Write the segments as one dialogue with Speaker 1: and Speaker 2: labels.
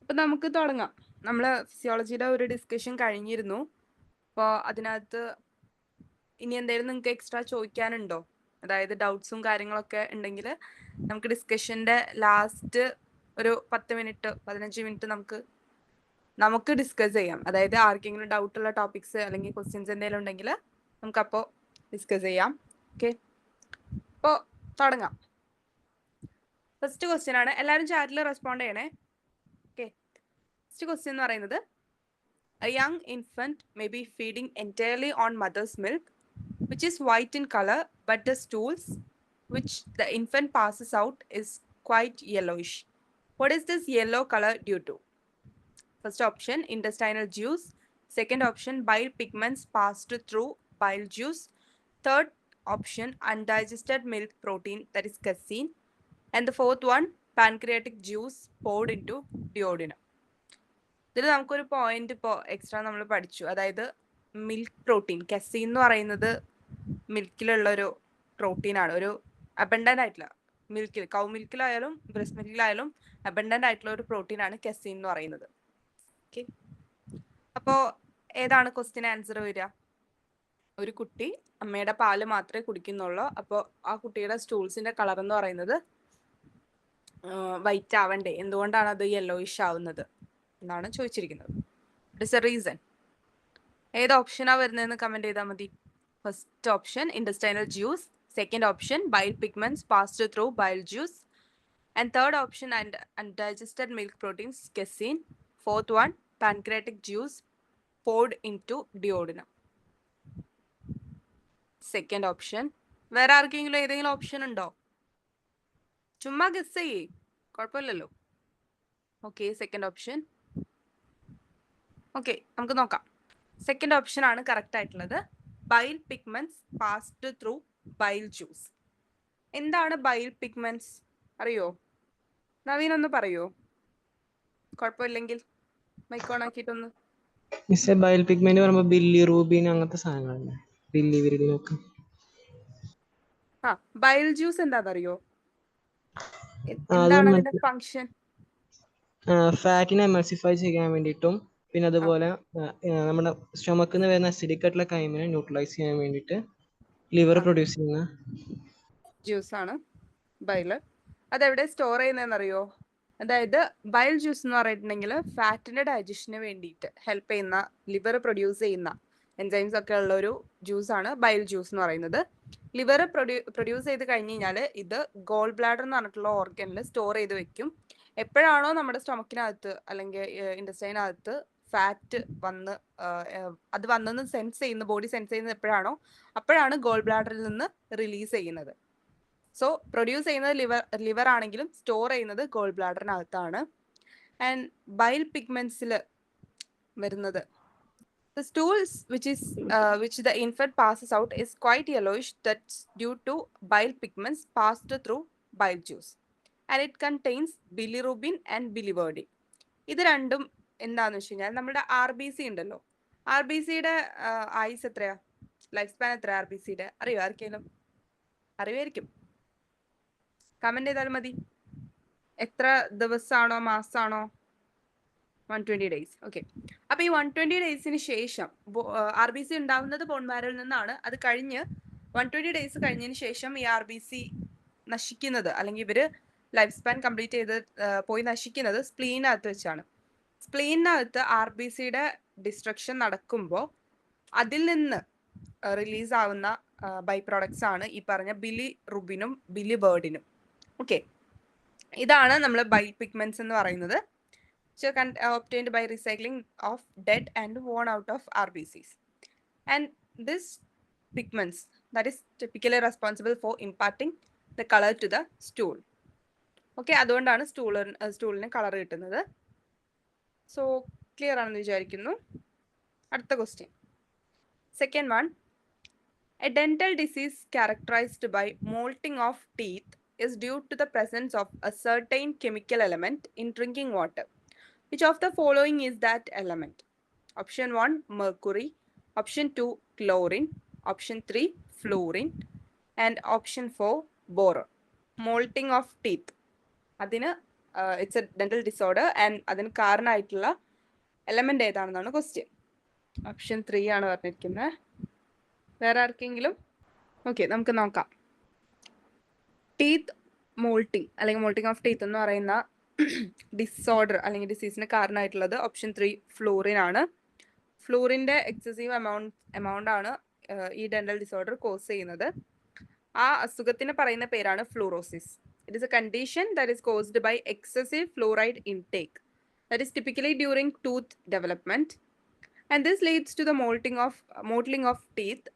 Speaker 1: അപ്പം നമുക്ക് തുടങ്ങാം. നമ്മൾ ഫിസിയോളജിയുടെ ഒരു ഡിസ്കഷൻ കഴിഞ്ഞിരുന്നു. അപ്പോൾ അതിനകത്ത് ഇനി എന്തെങ്കിലും നിങ്ങൾക്ക് എക്സ്ട്രാ ചോദിക്കാനുണ്ടോ? അതായത് ഡൗട്ട്സും കാര്യങ്ങളൊക്കെ ഉണ്ടെങ്കിൽ നമുക്ക് ഡിസ്കഷൻ്റെ ലാസ്റ്റ് ഒരു 10 മിനിറ്റ് 15 മിനിറ്റ് നമുക്ക് ഡിസ്കസ് ചെയ്യാം. അതായത് ആർക്കെങ്കിലും ഡൗട്ടുള്ള ടോപ്പിക്സ് അല്ലെങ്കിൽ ക്വസ്റ്റ്യൻസ് എന്തെങ്കിലും ഉണ്ടെങ്കിൽ നമുക്കപ്പോൾ ഡിസ്കസ് ചെയ്യാം. ഓക്കെ, അപ്പോൾ തുടങ്ങാം. ഫസ്റ്റ് ക്വസ്റ്റ്യൻ ആണ്, എല്ലാവരും ചാറ്റിൽ റെസ്പോണ്ട് ചെയ്യണേ. ഓക്കെ, ഫസ്റ്റ് ക്വസ്റ്റ്യൻ എന്ന് പറയുന്നത്, a young infant may be feeding entirely on mother's milk, which is white in color, but the stools which the infant passes out is quite yellowish. What is this yellow color due to? First option, intestinal juice. Second option, bile pigments passed through bile juice. Third option, undigested milk protein, that is casein. And the fourth one, pancreatic juice poured into duodenum. ഇതിൽ നമുക്കൊരു point ഇപ്പോൾ extra നമ്മൾ പഠിച്ചു. അതായത് milk protein, casein എന്ന് പറയുന്നത് മിൽക്കിലുള്ള ഒരു പ്രോട്ടീനാണ്. ഒരു അബണ്ടൻ്റ് ആയിട്ടുള്ള മിൽക്കിൽ, കൗ മിൽക്കിലായാലും ബ്രസ്റ്റ് മിൽക്കിലായാലും അബണ്ടൻ്റ് ആയിട്ടുള്ള ഒരു പ്രോട്ടീനാണ് കെസീൻ എന്ന് പറയുന്നത്. ഓക്കെ, അപ്പോൾ ഏതാണ് ക്വസ്റ്റ്യൻ ആൻസർ വരിക? ഒരു കുട്ടി അമ്മയുടെ പാല് മാത്രമേ കുടിക്കുന്നുള്ളൂ. അപ്പോൾ ആ കുട്ടിയുടെ സ്റ്റൂൾസിന്റെ കളർ എന്ന് പറയുന്നത് വൈറ്റ് ആവണ്ടേ? എന്തുകൊണ്ടാണ് അത് യെല്ലോയിഷ് ആവുന്നത് എന്നാണ് ചോദിച്ചിരിക്കുന്നത്. It is A reason. ഏത് ഓപ്ഷനാണ് വരുന്നതെന്ന് കമന്റ് ചെയ്താൽ മതി. First option intestinal juice, second option bile pigments passed through bile juice, and third option undigested milk proteins casein, fourth one pancreatic juice poured into duodenum. Second option. വേറെ ആർക്കെങ്കിലും ഏതെങ്കിലും option ഉണ്ടോ? ചുമ്മാ ഗസ് ചെയ്യേ, കുഴപ്പമില്ലല്ലോ. Okay, second option. Okay, നമുക്ക് നോക്കാം. Second option ആണ് കറക്റ്റ് ആയിട്ടുള്ളത്. Bile pigments passed through bile juice. എന്താണ് ബൈൽ പിഗ്മെന്റ്സ് അറിയോ? നവീൻ ഒന്ന് പറയോ? കുഴപ്പമില്ലെങ്കിൽ മൈക്ക് ഓൺ ആക്കിയിട്ടൊന്ന്.
Speaker 2: ബൈൽ പിഗ്മെന്റ് പറയുമ്പോൾ ബില്ലി റൂബിൻ അങ്ങനത്തെ സാധനങ്ങളല്ലേ? ബില്ലി വിരിനൊക്കെ.
Speaker 1: ആ, ബൈൽ ജ്യൂസ് എന്താണെന്നറിയോ? എന്താണ് അതിന്റെ ഫങ്ഷൻ?
Speaker 2: ഫാറ്റിനെ എമൾസിഫൈ ചെയ്യാൻ വേണ്ടിയിട്ടും പിന്നെ അതുപോലെ നമ്മുടെ സ്റ്റൊമക്കിൽ നിന്ന് വരുന്ന അസിഡിക് ആയിട്ടുള്ള കൈമിനെ ന്യൂട്രലൈസ് ചെയ്യാൻ വേണ്ടിയിട്ട് ലിവർ പ്രൊഡ്യൂസ് ചെയ്യുന്ന
Speaker 1: ജ്യൂസ് ആണ് ബൈല്. അതെവിടെ സ്റ്റോർ ചെയ്യുന്നതെന്നറിയോ? അതായത് ബൈൽ ജ്യൂസ് എന്ന് പറഞ്ഞിട്ടുണ്ടെങ്കിൽ ഫാറ്റിന്റെ ഡൈജഷന് വേണ്ടിയിട്ട് ഹെൽപ്പ് ചെയ്യുന്ന, ലിവർ പ്രൊഡ്യൂസ് ചെയ്യുന്ന എൻസൈംസ് ഒക്കെ ഉള്ള ഒരു ജ്യൂസാണ് ബൈൽ ജ്യൂസ് എന്ന് പറയുന്നത്. ലിവർ പ്രൊഡ്യൂസ് ചെയ്ത് കഴിഞ്ഞ് കഴിഞ്ഞാൽ ഇത് ഗോൾ ബ്ലാഡർ എന്ന് പറഞ്ഞിട്ടുള്ള ഓർഗനിൽ സ്റ്റോർ ചെയ്ത് വെക്കും. എപ്പോഴാണോ നമ്മുടെ സ്റ്റൊമക്കിനകത്ത് അല്ലെങ്കിൽ ഇൻഡസ്റ്റൈനകത്ത് ഫാറ്റ് വന്ന് അത് വന്നെന്ന് സെൻസ് ചെയ്യുന്ന, ബോഡി സെൻസ് ചെയ്യുന്നത് എപ്പോഴാണോ, അപ്പോഴാണ് ഗോൾ ബ്ലാഡറിൽ നിന്ന് റിലീസ് ചെയ്യുന്നത്. സോ പ്രൊഡ്യൂസ് ചെയ്യുന്നത് ലിവർ ആണെങ്കിലും സ്റ്റോർ ചെയ്യുന്നത് ഗോൾ ബ്ലാഡറിനകത്താണ്. ആൻഡ് ബൈൽ പിഗ്മെന്റ്സിൽ വരുന്നത്, the stools which the infant passes out is quite yellowish. That's due to bile pigments passed through bile juice, and it contains bilirubin and biliverdin. ഇത് രണ്ടും എന്താന്ന് വെച്ച് കഴിഞ്ഞാൽ, നമ്മുടെ RBC ഉണ്ടല്ലോ, RBCയുടെ ആയുസ് എത്രയാ, ലൈഫ് സ്പാൻ എത്ര RBCയുടെ അറിയോ? ആർക്കെങ്കിലും അറിയുമായിരിക്കും, കമന്റ് ചെയ്താലും മതി. എത്ര ദിവസമാണോ മാസമാണോ? 120 ഡേയ്സ്. ഓക്കെ, അപ്പൊ ഈ 120 ഡേയ്സിന് ശേഷം RBC ഉണ്ടാവുന്നത് ബോൺമാരോയിൽ നിന്നാണ്. അത് കഴിഞ്ഞ് 120 ഡേയ്സ് കഴിഞ്ഞതിന് ശേഷം ഈ RBC നശിക്കുന്നത്, അല്ലെങ്കിൽ ഇവര് ലൈഫ് സ്പാൻ കംപ്ലീറ്റ് ചെയ്ത് പോയി നശിക്കുന്നത് സ്പ്ലീനകത്ത് വെച്ചാണ്. സ്പ്ലീനകത്ത് RBCയുടെ ഡിസ്ട്രക്ഷൻ നടക്കുമ്പോൾ അതിൽ നിന്ന് റിലീസ് ആവുന്ന ബൈ പ്രോഡക്ട്സ് ആണ് ഈ പറഞ്ഞ ബിലി റുബിനും ബിലിബേർഡിനും. ഓക്കെ, ഇതാണ് നമ്മൾ ബൈ പിഗ്മെന്റ്സ് എന്ന് പറയുന്നത്. Obtained by recycling of dead and worn out of RBCs. And this pigments that is typically responsible for imparting the color to the stool. Okay, അതുകൊണ്ടാണ് സ്റ്റൂളിന് colour കിട്ടുന്നത്. So clear ആണെന്ന് വിചാരിക്കുന്നു. അടുത്ത question, second one. A dental disease characterized by molting of teeth is due to the presence of a certain chemical element in drinking water. Which of the following is that element? Option 1, mercury. Option 2, chlorine. Option 3, fluorine. And option 4, ബോർ. മോൾട്ടിങ് of teeth, അതിന് it's a dental disorder and അതിന് കാരണമായിട്ടുള്ള element ഏതാണെന്നാണ് question. Option 3 ആണ് പറഞ്ഞിരിക്കുന്നത്. വേറെ ആർക്കെങ്കിലും? ഓക്കെ, നമുക്ക് നോക്കാം. ടീത്ത് മോൾട്ടിങ് അല്ലെങ്കിൽ മോൾട്ടിങ് ഓഫ് ടീത്ത് എന്ന് പറയുന്ന ഡിസോർഡർ അല്ലെങ്കിൽ ഡിസീസിന് കാരണമായിട്ടുള്ളത് ഓപ്ഷൻ 3 ഫ്ലൂറിൻ ആണ്. ഫ്ലൂറിന്റെ എക്സസീവ് എമൗണ്ട് ആണ് ഈ ഡെന്റൽ ഡിസോർഡർ കോസ് ചെയ്യുന്നത്. ആ അസുഖത്തിന് പറയുന്ന പേരാണ് fluorosis. It is a condition that is caused by excessive fluoride intake that is typically during tooth development, and this leads to the mottling of teeth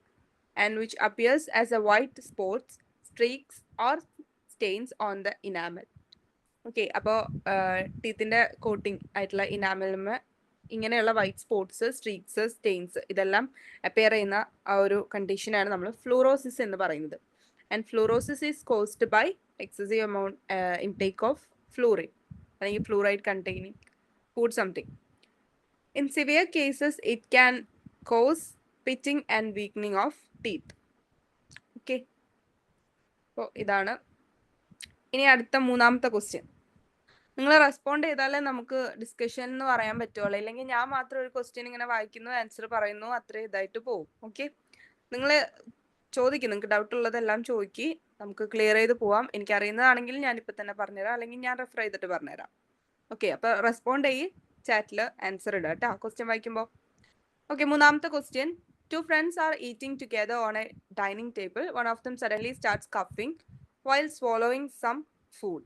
Speaker 1: and which appears as a white spots, streaks or stains on the enamel. Okay, അപ്പോൾ ടീത്തിന്റെ coating ആയിട്ടുള്ള ഇനാമലിന് ഇങ്ങനെയുള്ള white spots, streaks, stains ഇതെല്ലാം appear ചെയ്യുന്ന ആ ഒരു കണ്ടീഷനാണ് നമ്മൾ ഫ്ലൂറോസിസ് എന്ന് പറയുന്നത്. And fluorosis is caused by excessive amount intake of fluorine അല്ലെങ്കിൽ fluoride containing food something. In severe cases it can cause pitting and weakening of teeth. Okay, അപ്പോൾ ഇതാണ്. ഇനി അടുത്ത മൂന്നാമത്തെ ക്വസ്റ്റ്യൻ. നിങ്ങൾ റെസ്പോണ്ട് ചെയ്താലേ നമുക്ക് ഡിസ്കഷൻ എന്ന് പറയാൻ പറ്റുള്ളൂ. ഇല്ലെങ്കിൽ ഞാൻ മാത്രം ഒരു ക്വസ്റ്റ്യൻ ഇങ്ങനെ വായിക്കുന്നു, ആൻസർ പറയുന്നു, അത്ര ഇതായിട്ട് പോകും. ഓക്കെ, നിങ്ങൾ ചോദിക്കും, നിങ്ങൾക്ക് ഡൗട്ട് ഉള്ളതെല്ലാം ചോദിക്കി, നമുക്ക് ക്ലിയർ ചെയ്ത് പോവാം. എനിക്കറിയുന്നതാണെങ്കിൽ ഞാനിപ്പോൾ തന്നെ പറഞ്ഞുതരാം, അല്ലെങ്കിൽ ഞാൻ റെഫർ ചെയ്തിട്ട് പറഞ്ഞുതരാം. ഓക്കെ, അപ്പോൾ റെസ്പോണ്ട് ചെയ്യ്, ചാറ്റിൽ ആൻസർ ഇടാം കേട്ടോ ക്വസ്റ്റ്യൻ വായിക്കുമ്പോൾ. ഓക്കെ, മൂന്നാമത്തെ question. Two friends are eating together on a dining table. One of them suddenly starts coughing while swallowing some food.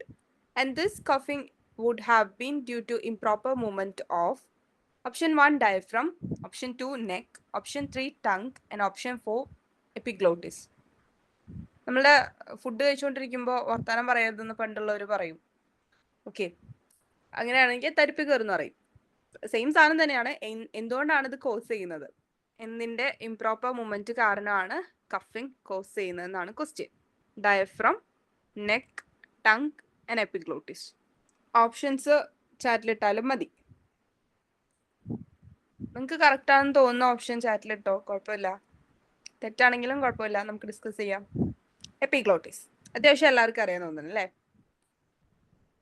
Speaker 1: And this coughing would have been due to improper movement of option 1 diaphragm, option 2 neck, option 3 tongue, and option 4 epiglottis. നമ്മളുടെ food കഴിച്ചുകൊണ്ടിരിക്കുമ്പോൾ വർത്താനം പറയരുതെന്ന് പണ്ടുള്ളവർ പറയും. Okay, അങ്ങനെയാണെങ്കിൽ തരിപ്പ് കയറുന്നു പറയും. Same സാധനം തന്നെയാണ്. എന്തുകൊണ്ടാണ് ഇത് കോസ് ചെയ്യുന്നത്? എന്തിന്റെ ഇംപ്രോപ്പർ മൂവ്മെന്റ് കാരണമാണ് കഫിംഗ് കോസ് ചെയ്യുന്നതെന്നാണ് question. Diaphragm, neck, tongue and epiglottis. Options ചാറ്റിലിട്ടാലും മതി. നിങ്ങൾക്ക് കറക്റ്റ് ആണെന്ന് തോന്നുന്ന ഓപ്ഷൻ ചാറ്റിലിട്ടോ, കുഴപ്പമില്ല. തെറ്റാണെങ്കിലും കുഴപ്പമില്ല, നമുക്ക് ഡിസ്കസ് ചെയ്യാം. എപ്പിഗ്ലോട്ടിസ് അത്യാവശ്യം എല്ലാവർക്കും അറിയാൻ തോന്നുന്നു അല്ലേ?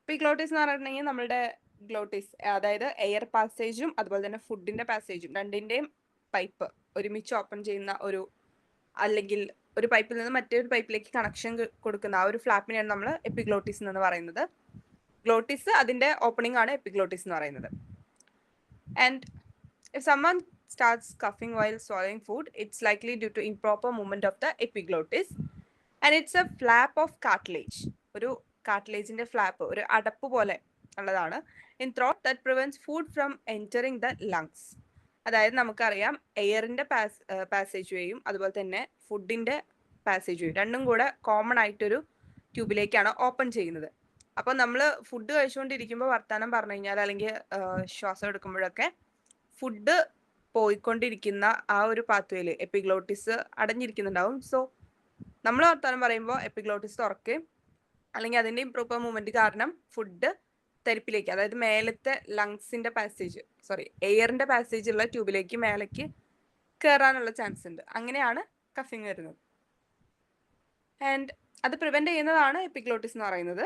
Speaker 1: എപ്പിഗ്ലോട്ടിസ് എന്ന് പറഞ്ഞിട്ടുണ്ടെങ്കിൽ നമ്മുടെ ഗ്ലോട്ടിസ്, അതായത് എയർ പാസേജും അതുപോലെ തന്നെ ഫുഡിന്റെ പാസേജും രണ്ടിന്റെയും പൈപ്പ് ഒരുമിച്ച് ഓപ്പൺ ചെയ്യുന്ന ഒരു, അല്ലെങ്കിൽ ഒരു പൈപ്പിൽ നിന്ന് മറ്റൊരു പൈപ്പിലേക്ക് കണക്ഷൻ കൊടുക്കുന്ന ആ ഒരു ഫ്ലാപ്പിനെയാണ് നമ്മൾ എപ്പിഗ്ലോട്ടിസ് എന്ന് പറയുന്നത്. ഗ്ലോട്ടിസ് അതിന്റെ ഓപ്പണിംഗ് ആണ് എപ്പിഗ്ലോട്ടിസ് എന്ന് പറയുന്നത്. And if someone starts coughing while swallowing food, it's likely due to improper movement of the epiglottis, and it's a flap of cartilage. ഒരു കാർട്ടിലേജിന്റെ ഫ്ലാപ്പ്, ഒരു അടപ്പ് പോലെ ഉള്ളതാണ് in throat that prevents food from entering the lungs. അതായത് നമുക്കറിയാം എയറിന്റെ passage വേയും അതുപോലെ തന്നെ ഫുഡിന്റെ പാസേജ് വേയും രണ്ടും കൂടെ കോമൺ ആയിട്ടൊരു ട്യൂബിലേക്കാണ് ഓപ്പൺ ചെയ്യുന്നത്. അപ്പോൾ നമ്മൾ ഫുഡ് കഴിച്ചുകൊണ്ടിരിക്കുമ്പോൾ വർത്താനം പറഞ്ഞു കഴിഞ്ഞാൽ അല്ലെങ്കിൽ ശ്വാസം എടുക്കുമ്പോഴൊക്കെ ഫുഡ് പോയിക്കൊണ്ടിരിക്കുന്ന ആ ഒരു പാത്വേയിൽ എപ്പിഗ്ലോട്ടിസ് അടഞ്ഞിരിക്കുന്നുണ്ടാവും. സോ നമ്മൾ വർത്താനം പറയുമ്പോൾ എപ്പിഗ്ലോട്ടിസ് തുറക്കുകയും അല്ലെങ്കിൽ അതിന്റെ ഇംപ്രോപ്പർ മൂവ്മെന്റ് കാരണം ഫുഡ് തരിപ്പിലേക്ക്, അതായത് മേലത്തെ ലങ്സിന്റെ പാസേജ്, എയറിന്റെ പാസേജ് ഉള്ള ട്യൂബിലേക്ക് മേലേക്ക് കയറാനുള്ള ചാൻസ് ഉണ്ട്. അങ്ങനെയാണ് കഫിങ് വരുന്നത്. ആൻഡ് അത് പ്രിവെന്റ് ചെയ്യുന്നതാണ് എപ്പിഗ്ലോട്ടിസ് എന്ന് പറയുന്നത്.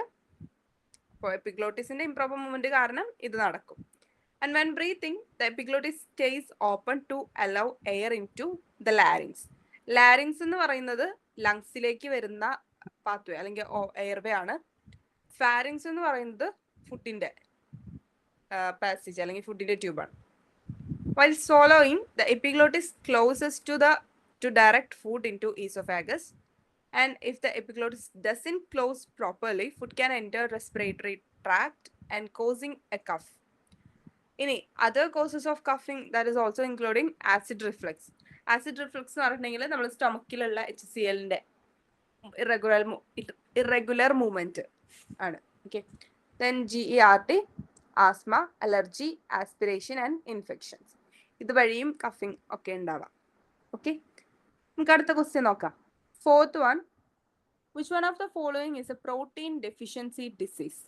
Speaker 1: അപ്പോൾ എപ്പിഗ്ലോട്ടിസിന്റെ ഇംപ്രോപ്പർ മൂവ്മെന്റ് കാരണം ഇത് നടക്കും. And when breathing the epiglottis stays open to allow air in to the larynx. Larynx എന്ന് പറയുന്നത് ലങ്സിലേക്ക് വരുന്ന പാത്വേ അല്ലെങ്കിൽ എയർവേ ആണ്. ഫാരിങ്സ് എന്ന് പറയുന്നത് ഫുഡിന്റെ പാസേജ് അല്ലെങ്കിൽ ഫുഡിന്റെ ട്യൂബാണ്. While swallowing, the epiglottis closes to direct food into esophagus, and if the epiglottis doesn't close properly, food can enter respiratory tract and causing a cough. ഇനി other causes of coughing that is also including acid reflux. Acid reflux എന്ന് പറഞ്ഞിട്ടുണ്ടെങ്കിൽ നമ്മൾ സ്റ്റൊമക്കിലുള്ള HCLന്റെ irregular movement ആണ്. Okay. Then GERD, asthma, allergy, aspiration and infections. ഇത് വഴിയും coughing ഒക്കെ ഉണ്ടാവാം. Okay, നമുക്ക് അടുത്ത ക്വസ്റ്റ്യൻ നോക്കാം. Fourth one. Which one of the following is a protein deficiency disease?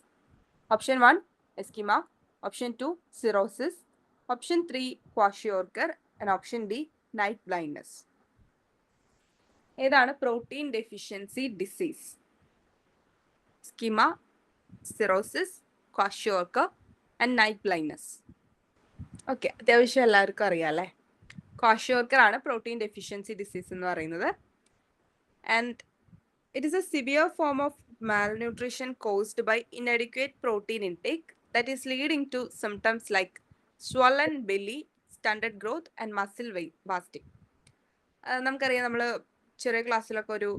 Speaker 1: Option 1 ischemia, option 2 cirrhosis, option 3 kwashiorkor, and option D night blindness. ഏതാണ് protein deficiency disease? സ്കിമ, cirrhosis, kwashiorkor and night blindness. Okay, അത്യാവശ്യം എല്ലാവർക്കും അറിയാം അല്ലേ. Kwashiorkor ആണ് protein deficiency disease എന്ന് പറയുന്നത്. And it is A severe form of malnutrition caused by inadequate protein intake that is leading to symptoms like swollen belly, stunted growth and muscle wasting. നമുക്കറിയാം, നമ്മൾ ചെറിയ ക്ലാസ്സിലൊക്കെ ഒരു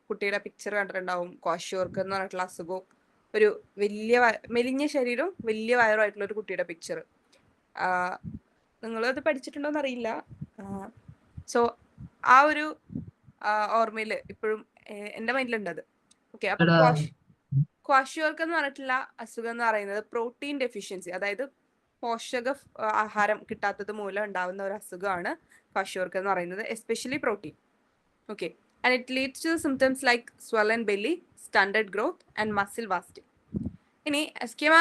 Speaker 1: കുട്ടിയുടെ പിക്ചർ കണ്ടിട്ടുണ്ടാവും. ക്വാഷിയോർക്കർ എന്ന് പറഞ്ഞിട്ടുള്ള അസുഖവും ഒരു വലിയ മെലിഞ്ഞ ശരീരവും വലിയ വയറുമായിട്ടുള്ള ഒരു കുട്ടിയുടെ പിക്ചർ. നിങ്ങളത് പഠിച്ചിട്ടുണ്ടോന്ന് അറിയില്ല. സോ ആ ഒരു ഓർമ്മയിൽ ഇപ്പോഴും എൻ്റെ മൈൻഡിലുണ്ട് അത്. ഓക്കെ, അപ്പൊ ക്വാഷിയോർക്കർ എന്ന് പറഞ്ഞിട്ടുള്ള അസുഖം എന്ന് പറയുന്നത് പ്രോട്ടീൻ ഡെഫിഷ്യൻസി, അതായത് പോഷക ആഹാരം കിട്ടാത്തത് മൂലം ഉണ്ടാവുന്ന ഒരു അസുഖമാണ് ക്വാഷിയോർക്കർ എന്ന് പറയുന്നത്, especially protein. Okay, and it leads to symptoms like swollen belly, stunted growth and muscle wasting. ഇനി എസ്കിമ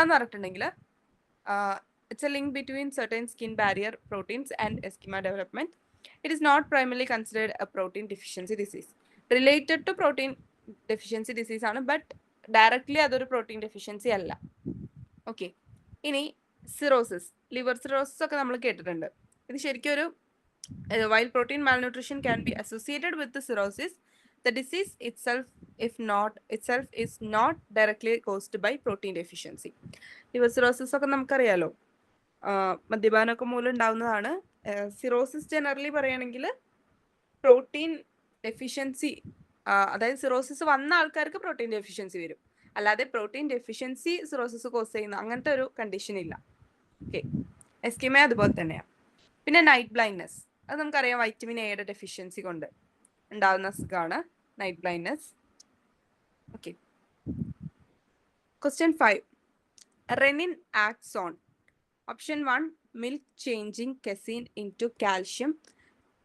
Speaker 1: എന്ന് പറഞ്ഞിട്ടുണ്ടെങ്കിൽ it's a link between certain skin barrier proteins and eschema development. It is not primarily considered a protein deficiency disease. Related to protein deficiency disease ആണ്, but directly അതൊരു protein deficiency അല്ല. Okay, ഇനി cirrhosis, liver cirrhosis ഒക്കെ നമ്മൾ കേട്ടിട്ടുണ്ട്. ഇത് ശരിക്കും ഒരു while protein malnutrition can be associated with the cirrhosis, the disease itself is not directly caused by protein deficiency. Liver cirrhosis ഒക്കെ നമുക്കറിയാലോ, മദ്യപാനമൊക്കെ മൂലം ഉണ്ടാവുന്നതാണ്. സിറോസിസ് ജനറലി പറയുകയാണെങ്കിൽ പ്രോട്ടീൻ ഡെഫിഷ്യൻസി, അതായത് സിറോസിസ് വന്ന ആൾക്കാർക്ക് പ്രോട്ടീൻ ഡെഫിഷ്യൻസി വരും, അല്ലാതെ പ്രോട്ടീൻ ഡെഫിഷ്യൻസി സിറോസിസ് കോസ് ചെയ്യുന്ന അങ്ങനത്തെ ഒരു കണ്ടീഷൻ ഇല്ല. ഓക്കെ, എസ്കിമ അതുപോലെ തന്നെയാണ്. പിന്നെ നൈറ്റ് ബ്ലൈൻഡ്നെസ്, അത് നമുക്കറിയാം, വൈറ്റമിൻ എയുടെ ഡെഫിഷ്യൻസി കൊണ്ട് ഉണ്ടാകുന്ന അസുഖമാണ് night blindness. Okay, question 5. Renin acts on option 1 milk changing casein into calcium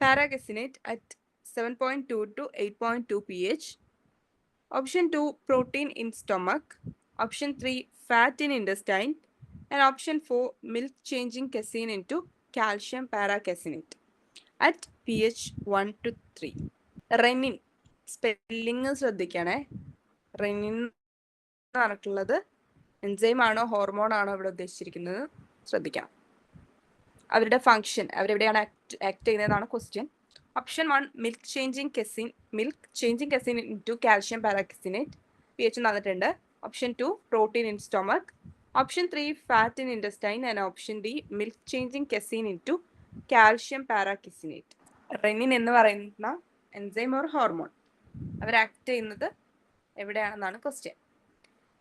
Speaker 1: paracasinate at 7.2 to 8.2 pH. Option 2 protein in stomach. Option 3 fat in intestine. And option 4 milk changing casein into calcium paracasinate at pH 1 to 3. Renin spelling ശ്രദ്ധിക്കണേ. Renin എന്ന് പറഞ്ഞിട്ടുള്ളത് enzyme ആണോ hormone ആണോ ഇവിടെ ഉദ്ദേശിച്ചിരിക്കുന്നത് ശ്രദ്ധിക്കണം. അവരുടെ function, അവരെവിടെയാണ് ആക്ട് ചെയ്യുന്നതാണ് question. Option 1 milk changing casein into calcium paracaseinate, pH തന്നിട്ടുണ്ട്. Option 2 protein in stomach. Option 3 fat in intestine. And option D milk changing casein into calcium paracaseinate. Rennin എന്ന് പറയുന്ന എൻസൈം ഓർ ഹോർമോൺ അവർ act ചെയ്യുന്നത് എവിടെയാണെന്നാണ് question.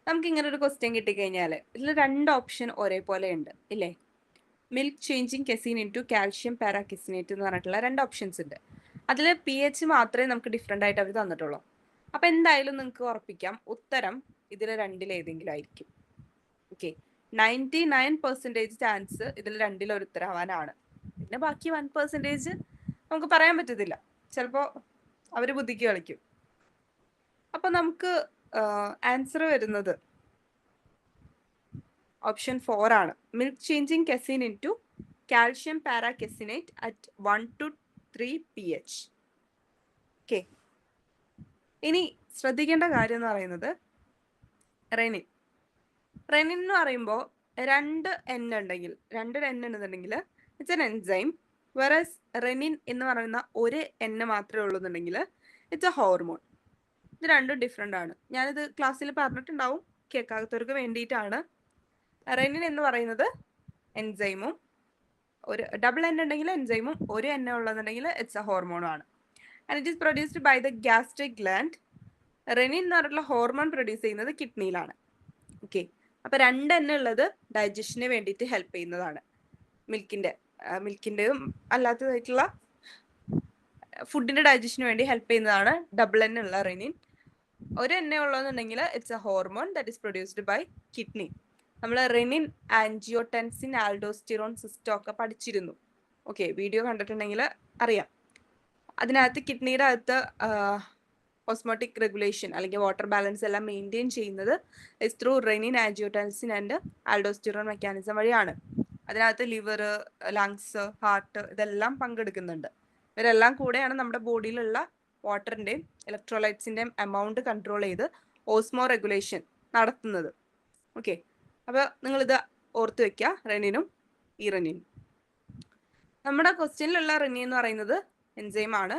Speaker 1: നമുക്ക് ഇങ്ങനെ ഒരു question കിട്ടിക്കഴിഞ്ഞാൽ ഇതിൽ 2 ഓപ്ഷൻ ഒരേപോലെ ഉണ്ട് ഇല്ലേ? Milk changing casein into calcium paracaseinate എന്ന് പറഞ്ഞിട്ടുള്ള 2 ഓപ്ഷൻസ് ഉണ്ട്. അതിൽ pH മാത്രമേ നമുക്ക് ഡിഫറെൻ്റ് ആയിട്ട് അവർ തന്നിട്ടുള്ളൂ. അപ്പം എന്തായാലും നിങ്ങൾക്ക് ഉറപ്പിക്കാം ഉത്തരം ഇതിൽ 2 ഏതെങ്കിലും ആയിരിക്കും. ഓക്കെ, 99% ചാൻസ് ഇതിൽ 2 ഒരു ഉത്തരവാനാണ്. പിന്നെ ബാക്കി 1% നമുക്ക് പറയാൻ പറ്റത്തില്ല, ചിലപ്പോൾ അവർ ബുദ്ധിക്ക് കളിക്കും. അപ്പം നമുക്ക് ആൻസർ വരുന്നത് ഓപ്ഷൻ 4 ആണ്. Milk changing casein into calcium paracaseinate at 1 to 3 pH. Okay, ഇനി ശ്രദ്ധിക്കേണ്ട കാര്യം എന്ന് പറയുന്നത് റെനിൻ എന്ന് പറയുമ്പോൾ 2 N ഉണ്ടെങ്കിൽ, 2 N എന്നുണ്ടെങ്കിൽ it's an enzyme. Versus renin എന്ന് പറയുന്ന ഒരു N മാത്രമേ ഉള്ളൂ എന്നുണ്ടെങ്കിൽ ഇറ്റ്സ് എ ഹോർമോൺ. ഇത് രണ്ടും ഡിഫറെൻ്റ് ആണ്. ഞാനിത് ക്ലാസ്സിൽ പറഞ്ഞിട്ടുണ്ടാവും, കേൾക്കാത്തവർക്ക് വേണ്ടിയിട്ടാണ്. റെനിൻ എന്ന് പറയുന്നത് എൻസൈമും, ഒരു ഡബിൾ N ഉണ്ടെങ്കിൽ എൻസൈമും, ഒരു N ഉള്ളതെന്നുണ്ടെങ്കിൽ ഇറ്റ്സ് എ ഹോർമോണും ആണ്. And it is produced by the gastric gland. Renin എന്ന് പറഞ്ഞിട്ടുള്ള ഹോർമോൺ പ്രൊഡ്യൂസ് ചെയ്യുന്നത് കിഡ്നിയിലാണ്. ഓക്കെ, അപ്പോൾ 2 N ഉള്ളത് ഡൈജഷന് വേണ്ടിയിട്ട് ഹെൽപ്പ് ചെയ്യുന്നതാണ്. മിൽക്കിൻ്റെയും അല്ലാത്തതായിട്ടുള്ള ഫുഡിൻ്റെ ഡൈജഷന് വേണ്ടി ഹെൽപ്പ് ചെയ്യുന്നതാണ് ഡബിൾ N ഉള്ള റെനിൻ. ഒരു N ഉള്ളതെന്നുണ്ടെങ്കിൽ it's a hormone that is produced by kidney. നമ്മൾ റെനിൻ, ആൻജിയോടെൻസിൻ, ആൽഡോസ്റ്റിറോൺ സിസ്റ്റം ഒക്കെ പഠിച്ചിരുന്നു. ഓക്കെ, വീഡിയോ കണ്ടിട്ടുണ്ടെങ്കിൽ അറിയാം. അതിനകത്ത് കിഡ്നിയുടെ അകത്ത് ഓസ്മോട്ടിക് റെഗുലേഷൻ അല്ലെങ്കിൽ വാട്ടർ ബാലൻസ് എല്ലാം മെയിൻറ്റെയിൻ ചെയ്യുന്നത് is through renin, angiotensin and aldosterone mechanism വഴിയാണ്. അതിനകത്ത് ലിവർ, ലങ്സ്, ഹാർട്ട് ഇതെല്ലാം പങ്കെടുക്കുന്നുണ്ട്. ഇവരെല്ലാം കൂടെയാണ് നമ്മുടെ ബോഡിയിലുള്ള വാട്ടറിൻ്റെയും ഇലക്ട്രോലൈറ്റ്സിൻ്റെയും എമൗണ്ട് കൺട്രോൾ ചെയ്ത് ഓസ്മോ റെഗുലേഷൻ നടത്തുന്നത്. ഓക്കെ, അപ്പോൾ നിങ്ങളിത് ഓർത്ത് വെക്കുക, റെനിനും ഇറനിനും. നമ്മുടെ ക്വസ്റ്റ്യനിലുള്ള റെനിൻ എന്ന് പറയുന്നത് എൻസൈമാണ്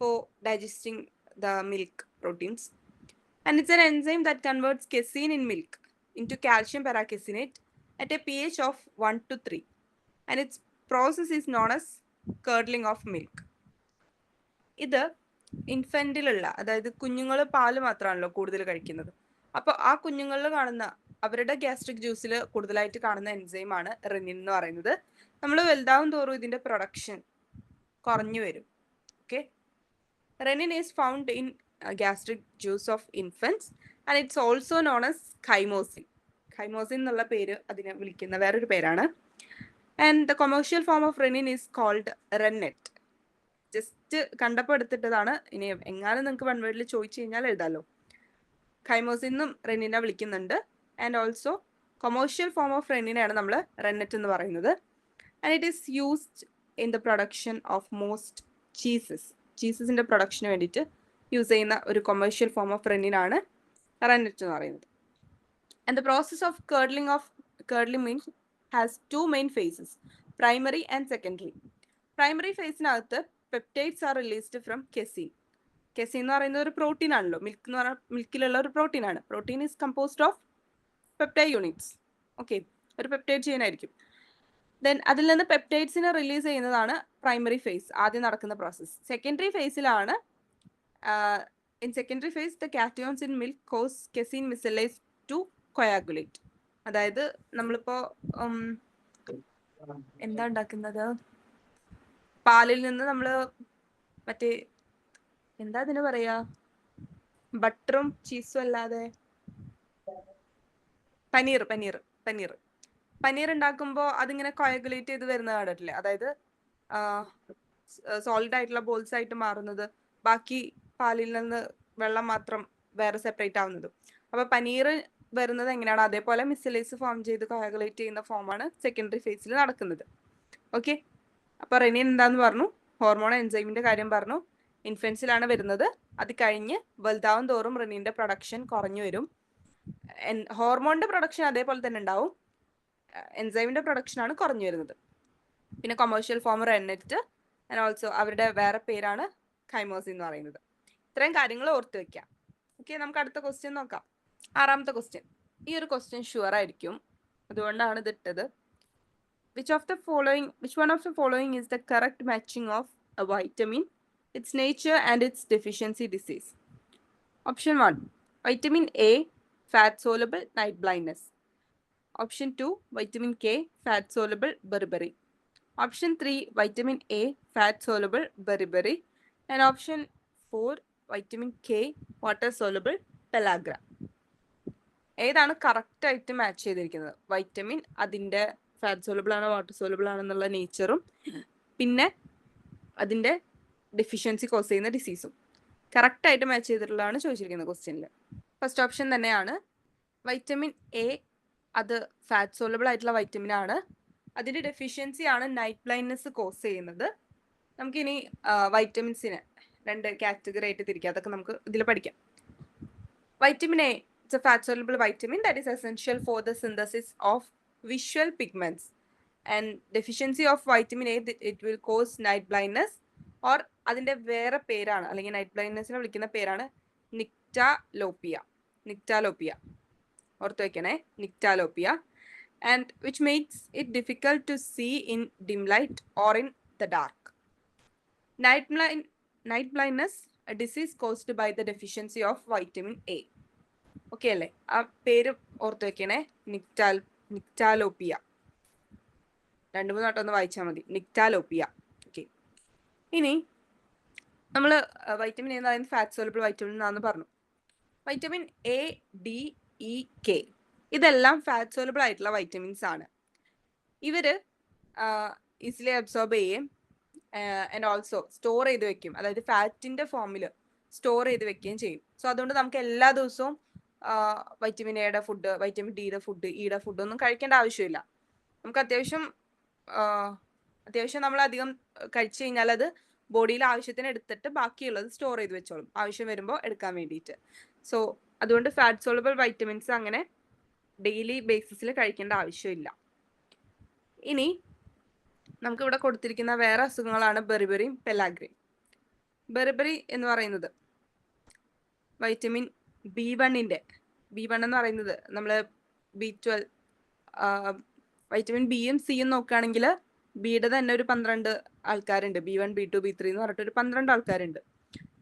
Speaker 1: for digesting the milk proteins, and it's an enzyme that converts casein in milk into calcium paracasinate at a pH of 1 to 3, and its process is known as curdling of milk. ഇത് ഇൻഫൻറ്റിലുള്ള, അതായത് കുഞ്ഞുങ്ങൾ പാല് മാത്രമാണല്ലോ കൂടുതൽ കഴിക്കുന്നത്, അപ്പോൾ ആ കുഞ്ഞുങ്ങളിൽ കാണുന്ന അവരുടെ ഗ്യാസ്ട്രിക് ജ്യൂസിൽ കൂടുതലായിട്ട് കാണുന്ന എൻസൈമാണ് റെനിൻ എന്ന് പറയുന്നത്. നമ്മൾ വലുതാവും തോറും ഇതിന്റെ പ്രൊഡക്ഷൻ കുറഞ്ഞു വരും. Okay, renin is found in gastric juice of infants, and it's also known as chymosin. Chymosin എന്നുള്ള പേര് അതിനെ വിളിക്കുന്ന വേറൊരു പേരാണ്. And the commercial form of renin is called rennet. Just കണ്ടപ്പോൾ എടുത്തിട്ടതാണ്. ഇനി എങ്ങാനും നിങ്ങൾക്ക് വൺ വേർഡിൽ ചോദിച്ചു കഴിഞ്ഞാൽ എഴുതാലോ. chymosin എന്നും റെനിനെ വിളിക്കുന്നുണ്ട്. And also commercial form of റെനിനെയാണ് നമ്മൾ റെന്നറ്റ് എന്ന് പറയുന്നത്. And it is used in the production of most ചീസസിന്റെ പ്രൊഡക്ഷന് വേണ്ടിയിട്ട് യൂസ് ചെയ്യുന്ന ഒരു കൊമേഴ്ഷ്യൽ ഫോം ഓഫ് റെനിനാണ് റെന്നറ്റ് എന്ന് പറയുന്നത്. And the process of curdling means has 2 main phases, primary and secondary. Primary ഫേസിനകത്ത് peptides are released from casein. Casein എന്ന് പറയുന്നത് ഒരു പ്രോട്ടീൻ ആണല്ലോ, മിൽക്കിലുള്ള ഒരു പ്രോട്ടീൻ ആണ്. Protein is composed of peptide units. Okay, ഒരു പെപ്റ്റൈഡ് ചെയിൻ ആയിരിക്കും. ദെൻ അതിൽ നിന്ന് പെപ്റ്റൈഡ്സിനെ റിലീസ് ചെയ്യുന്നതാണ് പ്രൈമറി ഫേസ്, ആദ്യം നടക്കുന്ന പ്രോസസ്സ്. സെക്കൻഡറി ഫേസിലാണ് in secondary phase the cations in milk cause casein miscellase to coagulate. അതായത് നമ്മളിപ്പോ എന്താ ഉണ്ടാക്കുന്നത്, പാലിൽ നിന്ന് നമ്മൾ മറ്റേ എന്താ അതിന് പറയാ, ബട്ടറും ചീസും അല്ലാതെ പനീർ ഉണ്ടാക്കുമ്പോൾ അതിങ്ങനെ കോയഗുലേറ്റ് ചെയ്ത് വരുന്ന കണ്ടിട്ടില്ലേ, അതായത് സോളിഡ് ആയിട്ടുള്ള ബോൾസ് ആയിട്ട് മാറുന്നത്, ബാക്കി പാലിൽ നിന്ന് വെള്ളം മാത്രം വേറെ സെപ്പറേറ്റ് ആവുന്നത്. അപ്പൊ പനീർ വരുന്നത് എങ്ങനെയാണ്, അതേപോലെ മിസലേസ് ഫോം ചെയ്ത് കോയാഗുലേറ്റ് ചെയ്യുന്ന ഫോമാണ് സെക്കൻഡറി ഫേസിൽ നടക്കുന്നത്. ഓക്കെ, അപ്പൊ റെനിൻ എന്താന്ന് പറഞ്ഞു, ഹോർമോൺ എൻസൈമിന്റെ കാര്യം പറഞ്ഞു. ഇൻഫൻസിലാണ് വരുന്നത്. അത് കഴിഞ്ഞ് വലുതാവും തോറും റെനിന്റെ പ്രൊഡക്ഷൻ കുറഞ്ഞു വരും. ഹോർമോണിന്റെ പ്രൊഡക്ഷൻ അതേപോലെ തന്നെ ഉണ്ടാവും, എൻസൈമിന്റെ പ്രൊഡക്ഷൻ ആണ് കുറഞ്ഞു വരുന്നത്. പിന്നെ commercial form rennet and also അവരുടെ വേറെ പേരാണ് chymosin എന്ന് പറയുന്നത്. ഇത്രയും കാര്യങ്ങൾ ഓർത്ത് വെക്കാം. ഓക്കെ, നമുക്ക് അടുത്ത ക്വസ്റ്റ്യൻ നോക്കാം. 6ാമത്തെ ക്വസ്റ്റ്യൻ. ഈ ഒരു ക്വസ്റ്റ്യൻ ഷുവർ ആയിരിക്കും, അതുകൊണ്ടാണ് ഇത് ഇട്ടത്. which one of the following is the correct matching of a vitamin, its nature and its deficiency disease? Option 1, vitamin A, fat soluble, night blindness. Option 2, vitamin K, fat soluble, beriberi. Option 3, vitamin A, fat soluble, beriberi. And option 4, vitamin K, water soluble, pellagra. ഏതാണ് correct ആയിട്ട് match ചെയ്തിരിക്കുന്നത്? Vitamin അതിന്റെ fat soluble ആണോ water soluble ആണെന്നുള്ള നേച്ചറും പിന്നെ അതിന്റെ deficiency cos ചെയ്യുന്ന ഡിസീസും correct ആയിട്ട് മാച്ച് ചെയ്തിട്ടുള്ളതാണ് ചോദിച്ചിരിക്കുന്നത് ക്വസ്റ്റ്യനിൽ. ഫസ്റ്റ് ഓപ്ഷൻ തന്നെയാണ് വൈറ്റമിൻ എ. അത് ഫാറ്റ് സോലബിൾ ആയിട്ടുള്ള വൈറ്റമിൻ ആണ്. അതിന്റെ ഡെഫിഷ്യൻസി ആണ് നൈറ്റ് ബ്ലൈൻഡ്നെസ് കോസ് ചെയ്യുന്നത്. നമുക്കിനി വൈറ്റമിൻസിനെ 2 കാറ്റഗറി ആയിട്ട് തിരിക്കാം. അതൊക്കെ നമുക്ക് ഇതിൽ പഠിക്കാം. Vitamin A, it's a fat soluble vitamin that is essential for the synthesis of visual pigments, and deficiency of vitamin A it will cause night blindness, or അതിന്റെ വേറെ പേരാണ്, അല്ലെങ്കിൽ നൈറ്റ് ബ്ലൈൻഡ്നെസ്സിനെ വിളിക്കുന്ന പേരാണ് നിക്ടാലോപ്പിയ. ഓർത്ത് വെക്കണേ, നിക്ടാലോപ്പിയ. and which makes it difficult to see in dim light or in the dark. Night blindness, a disease caused by the deficiency of vitamin A. Okay അല്ലേ? ആ പേര് ഓർത്ത് വെക്കണേ, നിക്ടാലോപ്പിയ. 2-3 വട്ടം ഒന്ന് വായിച്ചാൽ മതി, നിക്ടാലോപ്പിയ. ഓക്കെ, ഇനി നമ്മൾ വൈറ്റമിൻ എന്ന് പറയുന്നത് ഫാറ്റ് സോലബിൾ വൈറ്റമിൻ എന്നാന്ന് പറഞ്ഞു. Vitamin A, D, E, K ഇതെല്ലാം ഫാറ്റ് സോലബിൾ ആയിട്ടുള്ള വൈറ്റമിൻസ് ആണ്. ഇവര് ഈസിലി അബ്സോർബ് ചെയ്യും ആൻഡ് ഓൾസോ സ്റ്റോർ ചെയ്ത് വെക്കും, അതായത് ഫാറ്റിന്റെ ഫോമിൽ സ്റ്റോർ ചെയ്ത് വെക്കുകയും ചെയ്യും. സോ അതുകൊണ്ട് നമുക്ക് എല്ലാ ദിവസവും വൈറ്റമിൻ എയുടെ ഫുഡ്, വൈറ്റമിൻ ഡിയുടെ ഫുഡ്, ഇയുടെ ഫുഡ് ഒന്നും കഴിക്കേണ്ട ആവശ്യമില്ല. നമുക്ക് അത്യാവശ്യം നമ്മൾ അധികം കഴിച്ചു കഴിഞ്ഞാൽ അത് ബോഡിയിൽ ആവശ്യത്തിന് എടുത്തിട്ട് ബാക്കിയുള്ളത് സ്റ്റോർ ചെയ്ത് വെച്ചോളും, ആവശ്യം വരുമ്പോൾ എടുക്കാൻ വേണ്ടിയിട്ട്. സോ അതുകൊണ്ട് ഫാറ്റ് സോളുബിൾ വൈറ്റമിൻസ് അങ്ങനെ ഡെയിലി ബേസിസിൽ കഴിക്കേണ്ട ആവശ്യമില്ല. ഇനി നമുക്ക് ഇവിടെ കൊടുത്തിരിക്കുന്ന വേറെ അസുഖങ്ങളാണ് ബെറിബെറിയും പെലാഗ്രിയും. ബെറിബെറി എന്ന് പറയുന്നത് വൈറ്റമിൻ B1 എന്ന് പറയുന്നത് നമ്മൾ B12 വൈറ്റമിൻ ബിയും സിയും നോക്കുകയാണെങ്കിൽ ബിയുടെ തന്നെ ഒരു 12 ആൾക്കാരുണ്ട്. B1, B2, B3 എന്ന് പറഞ്ഞിട്ട് ഒരു 12 ആൾക്കാരുണ്ട്.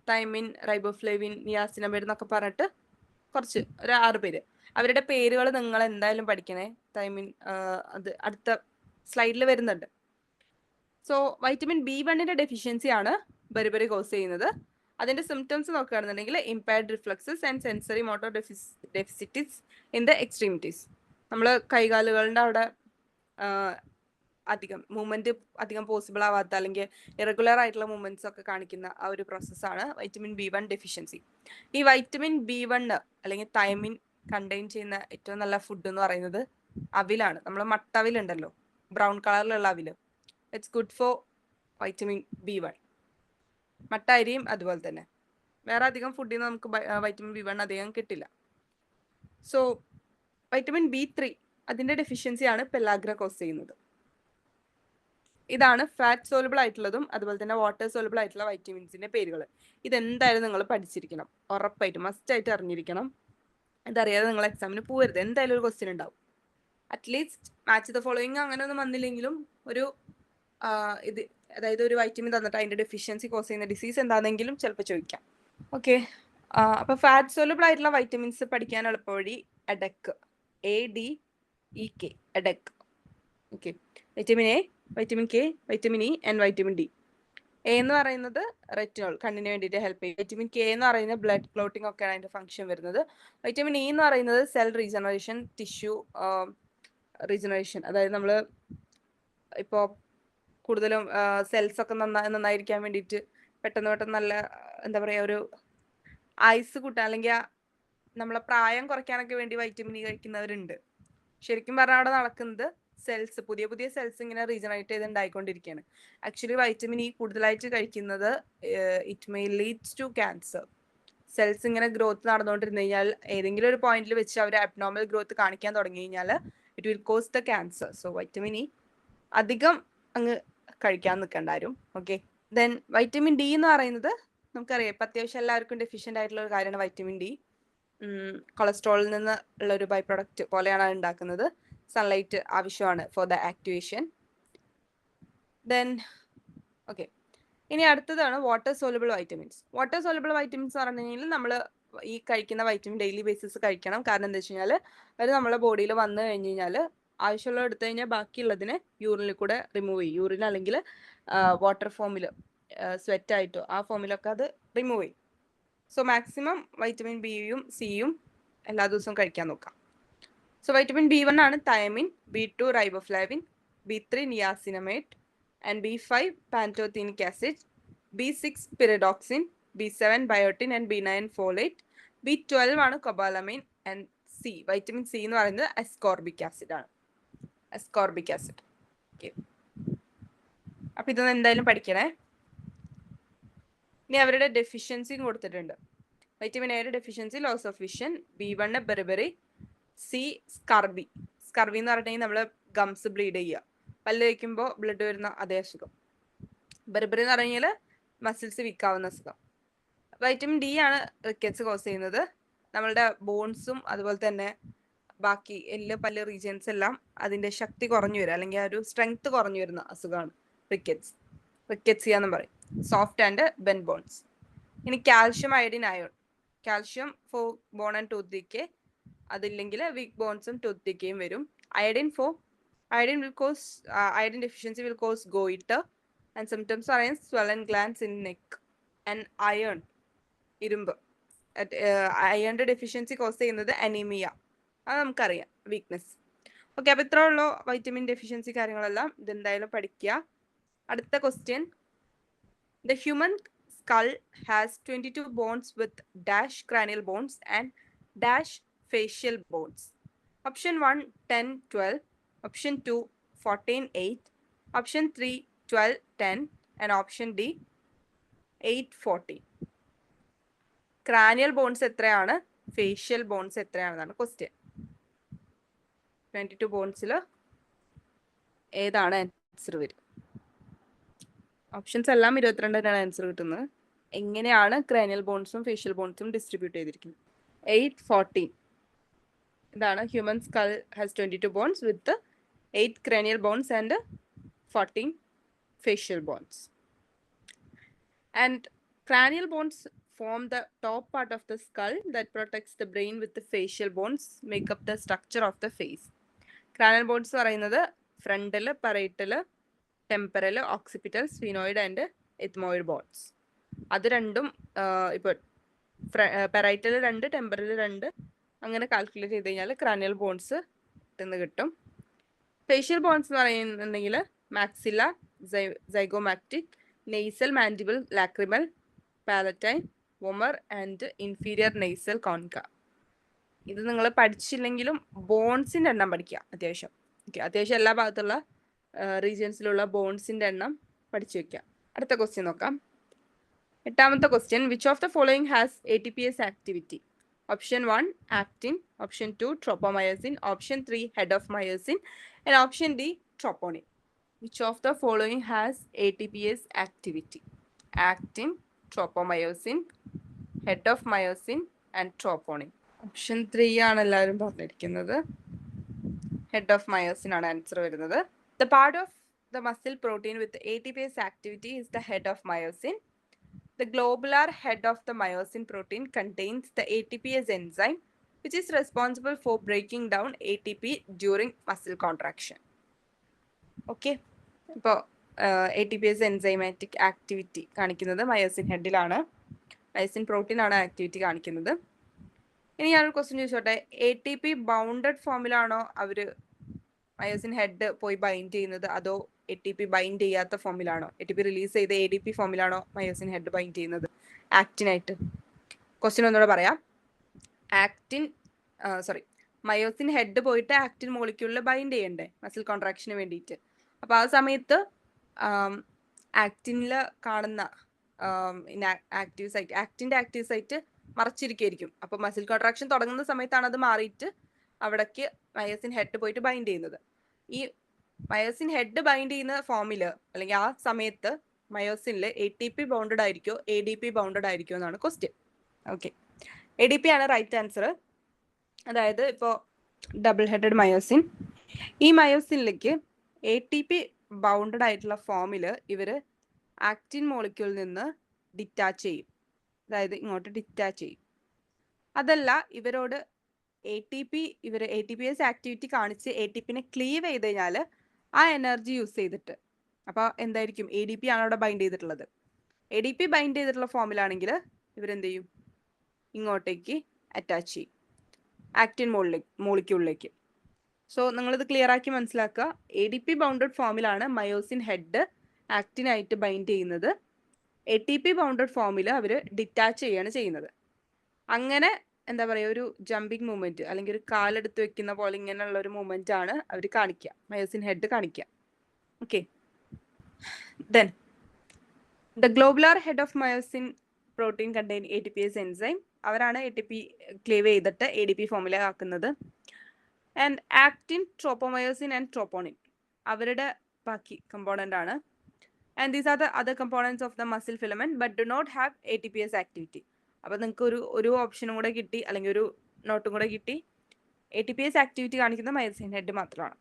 Speaker 1: തൈമിൻ, റൈബോഫ്ലേവിൻ, നിയാസിനമൈഡ് എന്നൊക്കെ പറഞ്ഞിട്ട് കുറച്ച് ഒരു 6 പേര്. അവരുടെ പേരുകൾ നിങ്ങൾ എന്തായാലും പഠിക്കണേ. തൈമിൻ അത് അടുത്ത സ്ലൈഡിൽ വരുന്നുണ്ട്. സോ വൈറ്റമിൻ B1 ഡെഫിഷ്യൻസി ആണ് ബെറിബെറി കോസ് ചെയ്യുന്നത്. അതിന്റെ സിംറ്റംസ് നോക്കുകയാണെന്നുണ്ടെങ്കിൽ impaired reflexes and sensory motor deficits in the extremities. നമ്മൾ കൈകാലുകളുടെ അവിടെ അധികം മൂവ്മെന്റ് അധികം പോസിബിൾ ആവാത്ത അല്ലെങ്കിൽ ഇറഗുലർ ആയിട്ടുള്ള മൂവ്മെന്റ്സ് ഒക്കെ കാണിക്കുന്ന ആ ഒരു പ്രോസസ്സാണ് വൈറ്റമിൻ B1 ഡെഫിഷ്യൻസി. ഈ വൈറ്റമിൻ B1 അല്ലെങ്കിൽ തൈമിൻ കണ്ടെയ്ൻ ചെയ്യുന്ന ഏറ്റവും നല്ല ഫുഡ് എന്ന് പറയുന്നത് അവിലാണ്. നമ്മൾ മട്ടവിലുണ്ടല്ലോ, ബ്രൗൺ കളറിലുള്ള അവില്. It's good for vitamin B1. മട്ട അരിയും അതുപോലെ തന്നെ. വേറെ അധികം ഫുഡിൽ നിന്ന് നമുക്ക് വൈറ്റമിൻ B1 അധികം കിട്ടില്ല. സോ വൈറ്റമിൻ B3 അതിന്റെ ഡെഫിഷ്യൻസിയാണ് പെലാഗ്ര കോസ് ചെയ്യുന്നത്. ഇതാണ് ഫാറ്റ് സോലുബിൾ ആയിട്ടുള്ളതും അതുപോലെ തന്നെ വാട്ടർ സോലുബിൾ ആയിട്ടുള്ള വൈറ്റമിൻസിന്റെ പേരുകൾ. ഇതെന്തായാലും നിങ്ങൾ പഠിച്ചിരിക്കണം, ഉറപ്പായിട്ടും മസ്റ്റ് ആയിട്ട് അറിഞ്ഞിരിക്കണം. ഇതറിയാതെ നിങ്ങൾ എക്സാമിന് പോകരുത്. എന്തായാലും ഒരു ക്വസ്റ്റ്യൻ ഉണ്ടാവും. അറ്റ്ലീസ്റ്റ് മാച്ച് ദ ഫോളോയിങ് അങ്ങനെ ഒന്നും വന്നില്ലെങ്കിലും ഒരു ഇത്, അതായത് ഒരു വൈറ്റമിൻ തന്നിട്ട് അതിന്റെ ഡെഫിഷ്യൻസി കോസ് ചെയ്യുന്ന ഡിസീസ് എന്താണെങ്കിലും ചിലപ്പോൾ ചോദിക്കാം. ഓക്കെ, അപ്പൊ ഫാറ്റ് സോലുബിൾ ആയിട്ടുള്ള വൈറ്റമിൻസ് പഠിക്കാൻ എളുപ്പവഴി ADEK, ADEK, ADEK. Okay, vitamin A, vitamin K, vitamin E and vitamin D. A എന്ന് പറയുന്നത് റെറ്റിനോൾ, കണ്ണിന് വേണ്ടിയിട്ട് ഹെൽപ്പ് ചെയ്യും. വൈറ്റമിൻ കെ എന്ന് പറയുന്നത് ബ്ലഡ് ക്ലോട്ടിംഗ് ഒക്കെയാണ് അതിന്റെ ഫംഗ്ഷൻ വരുന്നത്. വൈറ്റമിൻ ഇ എന്ന് പറയുന്നത് സെൽ റീജനറേഷൻ, ടിഷ്യൂ റീജനറേഷൻ. അതായത് നമ്മൾ ഇപ്പോൾ കൂടുതലും സെൽസ് ഒക്കെ നന്നായിരിക്കാൻ വേണ്ടിയിട്ട് പെട്ടെന്ന് നല്ല എന്താ പറയുക, ഒരു ഐസ് കൂട്ടാൻ അല്ലെങ്കിൽ നമ്മളെ പ്രായം കുറയ്ക്കാനൊക്കെ വേണ്ടി വൈറ്റമിൻ ഇ കഴിക്കുന്നവരുണ്ട്. ശരിക്കും പറഞ്ഞാൽ അവിടെ നടക്കുന്നത് സെൽസ്, പുതിയ സെൽസ് ഇങ്ങനെ റീജനറേറ്റ് ചെയ്ത് ഉണ്ടായിക്കൊണ്ടിരിക്കുകയാണ്. ആക്ച്വലി വൈറ്റമിൻ ഇ കൂടുതലായിട്ട് കഴിക്കുന്നത് it may leads to cancer. Cells ഇങ്ങനെ ഗ്രോത്ത് നടന്നുകൊണ്ടിരുന്നു കഴിഞ്ഞാൽ ഏതെങ്കിലും ഒരു പോയിന്റിൽ വെച്ച് അവർ അബ്നോർമൽ ഗ്രോത്ത് കാണിക്കാൻ തുടങ്ങി കഴിഞ്ഞാൽ it will cause the cancer. So vitamin E അധികം അങ്ങ് കഴിക്കാൻ നിൽക്കണ്ടാരും. ഓക്കെ, ദെൻ വൈറ്റമിൻ ഡി എന്ന് പറയുന്നത് നമുക്കറിയാം, ഇപ്പം അത്യാവശ്യം എല്ലാവർക്കും ഡെഫിഷ്യൻ്റ് ആയിട്ടുള്ള ഒരു കാര്യമാണ് വൈറ്റമിൻ ഡി. കൊളസ്ട്രോളിൽ നിന്ന് ഉള്ള ഒരു ബൈ പ്രൊഡക്റ്റ് പോലെയാണ് അത് ഉണ്ടാക്കുന്നത്. സൺലൈറ്റ് ആവശ്യമാണ് for the activation. Then okay, ഇനി അടുത്തതാണ് water soluble vitamins. Water soluble vitamins എന്ന് പറഞ്ഞു കഴിഞ്ഞാൽ നമ്മൾ ഈ കഴിക്കുന്ന വൈറ്റമിൻ ഡെയിലി ബേസിസ് കഴിക്കണം. കാരണം എന്താ വെച്ച് കഴിഞ്ഞാൽ അത് നമ്മുടെ ബോഡിയിൽ വന്നു കഴിഞ്ഞ് കഴിഞ്ഞാൽ ആവശ്യമുള്ളത് എടുത്തു കഴിഞ്ഞാൽ ബാക്കിയുള്ളതിനെ യൂറിനിൽ കൂടെ റിമൂവ് ചെയ്യും. യൂറിൻ അല്ലെങ്കിൽ വാട്ടർ ഫോമിൽ സ്വെറ്റ് ആയിട്ടോ ആ ഫോമിലൊക്കെ അത് റിമൂവ് ചെയ്യും. സോ മാക്സിമം വൈറ്റമിൻ ബിയും സിയും എല്ലാ ദിവസവും കഴിക്കാൻ നോക്കാം. സോ വൈറ്റമിൻ B1 ആണ് thiamine, B2 riboflavin, B3 niacinamide and B5 pantothenic acid, B6 pyridoxine, B7 biotin and B9 folate, B12 ആണ് cobalamin and C. Vitamin C എന്ന് പറയുന്നത് അസ്കോർബിക് ആസിഡ് ആണ്. Ascorbic acid. ഓക്കെ, അപ്പൊ ഇതൊന്നും എന്തായാലും പഠിക്കണേ. ഇനി അവരുടെ ഡെഫിഷ്യൻസിയും കൊടുത്തിട്ടുണ്ട്. വൈറ്റമിൻ എയുടെ deficiency loss of vision, B1 beriberi, C scurvy. Scurvy എന്ന് പറഞ്ഞിട്ടുണ്ടെങ്കിൽ നമ്മൾ ഗംസ് ബ്ലീഡ് ചെയ്യുക, പല്ല് വയ്ക്കുമ്പോൾ ബ്ലഡ് വരുന്ന അതേ അസുഖം. ബെറിബെറി എന്ന് പറഞ്ഞാൽ മസിൽസ് വീക്കാവുന്ന അസുഖം. വൈറ്റമിൻ ഡി ആണ് റിക്കറ്റ്സ് കോസ് ചെയ്യുന്നത്. നമ്മളുടെ ബോൺസും അതുപോലെ തന്നെ ബാക്കി എല്ല് പല്ല് റീജിയൻസ് എല്ലാം അതിന്റെ ശക്തി കുറഞ്ഞു വരിക, അല്ലെങ്കിൽ ആ ഒരു സ്ട്രെങ്ത് കുറഞ്ഞു വരുന്ന അസുഖമാണ് റിക്കറ്റ്സ്. റിക്കറ്റ്സിയ എന്ന് പറയും. Soft and bent bones. ഇനി calcium, iodine, iron. Calcium for bone and tooth decay, അതില്ലെങ്കിൽ വീക്ക് ബോൺസും ടൂത്ത് ഡിക്കേയും വരും. Iodine iodine deficiency will cause goitre and symptoms are swollen glands in neck. And iron, ഇരുമ്പ്, അയണിന്റെ deficiency cause ചെയ്യുന്നത് anaemia. അത് നമുക്കറിയാം, വീക്ക്നെസ്. ഓക്കെ, അപ്പൊ ഇത്ര ഉള്ളൂ വൈറ്റമിൻ ഡെഫിഷ്യൻസി കാര്യങ്ങളെല്ലാം. ഇതെന്തായാലും പഠിക്കുക. അടുത്ത question, the human skull has 22 bones with dash cranial bones and dash facial bones. Option 1 10 12, option 2 14 8, option 3 12 10 and option D 8 14. Cranial bones എത്രയാണ്, ഫേഷ്യൽ ബോൺസ് എത്രയാണെന്നാണ് ക്വസ്റ്റ്യൻ. 22 ബോൺസിൽ ഏതാണ് ആൻസർ വരും? ഓപ്ഷൻസ് എല്ലാം 22 ആൻസർ കിട്ടുന്നത്. എങ്ങനെയാണ് ക്രാനിയൽ ബോൺസും ഫേഷ്യൽ ബോൺസും ഡിസ്ട്രിബ്യൂട്ട് ചെയ്തിരിക്കുന്നത്? 8, 14. ഇതാണ് human skull has 22 bones with 8 cranial bones and 14 facial bones. And cranial bones form the top part of the skull that protects the brain, with the facial bones make up the structure of the face. Cranial bones പറയുന്നത് frontal, parietal, temporal, occipital, sphenoid and ethmoid bones. അത് രണ്ടും ഇപ്പോൾ parietal 2, temporal 2 അങ്ങനെ calculate ചെയ്ത് കഴിഞ്ഞാൽ cranial bones എന്ന് കിട്ടും. Facial bones എന്ന് പറയുന്നുണ്ടെങ്കിൽ maxilla, zygomatic, nasal, mandible, lacrimal, palatine, vomer and inferior nasal concha. ഇത് നിങ്ങൾ പഠിച്ചില്ലെങ്കിലും ബോൺസിന്റെ എണ്ണം പഠിക്കുക അത്യാവശ്യം. ഓക്കെ, അത്യാവശ്യം എല്ലാ ഭാഗത്തുള്ള റീജിയൻസിലുള്ള ബോൺസിന്റെ എണ്ണം പഠിച്ചു വെക്കുക. അടുത്ത ക്വസ്റ്റ്യൻ നോക്കാം. 8ാമത്തെ question. Which of the following has ATPase activity? Option 1 actin, option 2 tropomyosin, option 3 head of myosin, and option D troponin. Which of the following has ATPase activity? Actin, tropomyosin, head of myosin and troponin. Option 3 ആണ് എല്ലാവരും പറഞ്ഞിരിക്കുന്നത്. Head of myosin ആണ് answer വരുന്നത്. The part of the muscle protein with ATPase activity is the head of myosin. The globular head of the myosin protein contains the ATPase enzyme, which is responsible for breaking down ATP during muscle contraction. Okay, ഇപ്പോൾ ATPase enzymatic activity കാണിക്കുന്നത് myosin ഹെഡിലാണ്. Myosin protein ആണ് activity കാണിക്കുന്നത്. ഇനി ഞാനൊരു question ചോദിച്ചോട്ടെ. ATP bounded ഫോമിലാണോ അവർ myosin head പോയി bind ചെയ്യുന്നത്, അതോ ATP ബൈൻഡ് ചെയ്യാത്ത ഫോമിലാണോ, ATP റിലീസ് ചെയ്ത് ADP ഫോമിലാണോ മയോസിൻ ഹെഡ് ബൈൻഡ് ചെയ്യുന്നത് ആക്റ്റിനായിട്ട്? ക്വസ്റ്റ്യൻ ഒന്നുകൂടെ പറയാം. മയോസിൻ ഹെഡ് പോയിട്ട് ആക്റ്റിൻ മോളിക്യൂളിൽ ബൈൻഡ് ചെയ്യണ്ടേ മസിൽ കോൺട്രാക്ഷന് വേണ്ടിയിട്ട്. അപ്പോൾ ആ സമയത്ത് ആക്റ്റിനിൽ കാണുന്ന ആക്റ്റീവ് സൈറ്റ്, ആക്റ്റിൻ്റെ ആക്റ്റീവ് സൈറ്റ് മറച്ചിരിക്കുകയായിരിക്കും. അപ്പോൾ മസിൽ കോൺട്രാക്ഷൻ തുടങ്ങുന്ന സമയത്താണ് അത് മാറിയിട്ട് അവിടേക്ക് മയോസിൻ ഹെഡ് പോയിട്ട് ബൈൻഡ് ചെയ്യുന്നത്. ഈ മയോസിൻ ഹെഡ് ബൈൻഡ് ചെയ്യുന്ന ഫോമിൽ അല്ലെങ്കിൽ ആ സമയത്ത് മയോസിനിൽ ATP ബൗണ്ടഡ് ആയിരിക്കോ ADP ബൗണ്ടഡ് ആയിരിക്കോ എന്നാണ് ക്വസ്റ്റ്യൻ. ഓക്കെ, ADP ആണ് റൈറ്റ് ആൻസർ. അതായത് ഇപ്പോൾ ഡബിൾ ഹെഡഡ് മയോസിൻ, ഈ മയോസിനിലേക്ക് ATP ബൗണ്ടഡ് ആയിട്ടുള്ള ഫോമിൽ ഇവർ ആക്റ്റിൻ മോളിക്യൂളിൽ നിന്ന് ഡിറ്റാച്ച് ചെയ്യും. അതായത് ഇങ്ങോട്ട് ഡിറ്റാച്ച് ചെയ്യും. അതല്ല ഇവരോട് ATPase ആക്ടിവിറ്റി കാണിച്ച് ATPനെ ക്ലീവ് ചെയ്ത് കഴിഞ്ഞാൽ ആ എനർജി യൂസ് ചെയ്തിട്ട്, അപ്പോൾ എന്തായിരിക്കും ADP ആണ് അവിടെ ബൈൻഡ് ചെയ്തിട്ടുള്ളത്. ADP ബൈൻഡ് ചെയ്തിട്ടുള്ള ഫോമിലാണെങ്കിൽ ഇവരെന്ത് ചെയ്യും, ഇങ്ങോട്ടേക്ക് അറ്റാച്ച് ചെയ്യും ആക്റ്റിൻ മോളിക്യൂളിലേക്ക്. സോ നിങ്ങളിത് ക്ലിയർ ആക്കി മനസ്സിലാക്കുക. ADP ബൗണ്ടഡ് ഫോമിലാണ് മയോസിൻ ഹെഡ് ആക്റ്റിനായിട്ട് ബൈൻഡ് ചെയ്യുന്നത്. ATP ബൗണ്ടഡ് ഫോമിൽ അവർ ഡിറ്റാച്ച് ചെയ്യാണ് ചെയ്യുന്നത്. അങ്ങനെ എന്താ പറയുക, ഒരു ജമ്പിങ് മൂവ്മെന്റ് അല്ലെങ്കിൽ ഒരു കാലെടുത്ത് വെക്കുന്ന പോലെ ഇങ്ങനെയുള്ള ഒരു മൂവ്മെന്റ് ആണ് അവർ കാണിക്കുക, മയോസിൻ ഹെഡ് കാണിക്കുക. Okay, then the globular head of myosin protein contain ATPase enzyme. അവരാണ് ATP ക്ലീവ് ചെയ്തിട്ട് ADP ഫോമിലാക്കുന്നത്. And actin, tropomyosin and troponin അവരുടെ ബാക്കി കമ്പോണന്റ് ആണ്. And these are the other components of the muscle filament but do not have ATPase activity. അപ്പോൾ നിങ്ങൾക്ക് ഒരു ഓപ്ഷനും കൂടെ കിട്ടി, അല്ലെങ്കിൽ ഒരു നോട്ടും കൂടെ കിട്ടി. ATPase ആക്ടിവിറ്റി കാണിക്കുന്ന മയോസിൻ ഹെഡ് മാത്രമാണ്.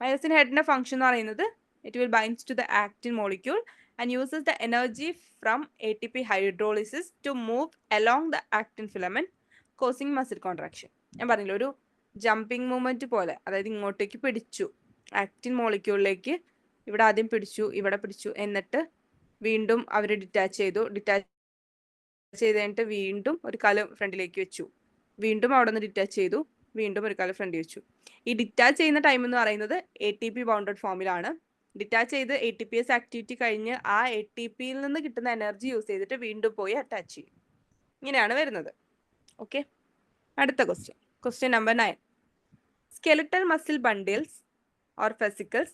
Speaker 1: മയോസിൻ ഹെഡിന്റെ ഫംഗ്ഷൻ എന്ന് പറയുന്നത് it will binds to the actin molecule and uses the energy from ATP hydrolysis to move along the actin filament causing muscle contraction. ഞാൻ പറഞ്ഞില്ല, ഒരു ജമ്പിങ് മൂവ്മെന്റ് പോലെ, അതായത് ഇങ്ങോട്ടേക്ക് പിടിച്ചു ആക്റ്റിൻ മോളിക്യൂളിലേക്ക്, ഇവിടെ ആദ്യം പിടിച്ചു, ഇവിടെ പിടിച്ചു, എന്നിട്ട് വീണ്ടും അവർ ഡിറ്റാച്ച് ചെയ്തു. ഡിറ്റാച്ച് ചെയ്ത് കഴിഞ്ഞിട്ട് വീണ്ടും ഒരു കാല് ഫ്രണ്ടിലേക്ക് വെച്ചു, വീണ്ടും അവിടെ നിന്ന് ഡിറ്റാച്ച് ചെയ്തു, വീണ്ടും ഒരു കാല് ഫ്രണ്ടിൽ വെച്ചു. ഈ ഡിറ്റാച്ച് ചെയ്യുന്ന ടൈം എന്ന് പറയുന്നത് ATP ബൗണ്ടഡ് ഫോമിലാണ്. ഡിറ്റാച്ച് ചെയ്ത് ATPase ആക്ടിവിറ്റി കഴിഞ്ഞ് ആ ATPയിൽ നിന്ന് കിട്ടുന്ന എനർജി യൂസ് ചെയ്തിട്ട് വീണ്ടും പോയി അറ്റാച്ച് ചെയ്യും. ഇങ്ങനെയാണ് വരുന്നത്. ഓക്കെ, അടുത്ത question number 9. Skeletal muscle bundles or fascicles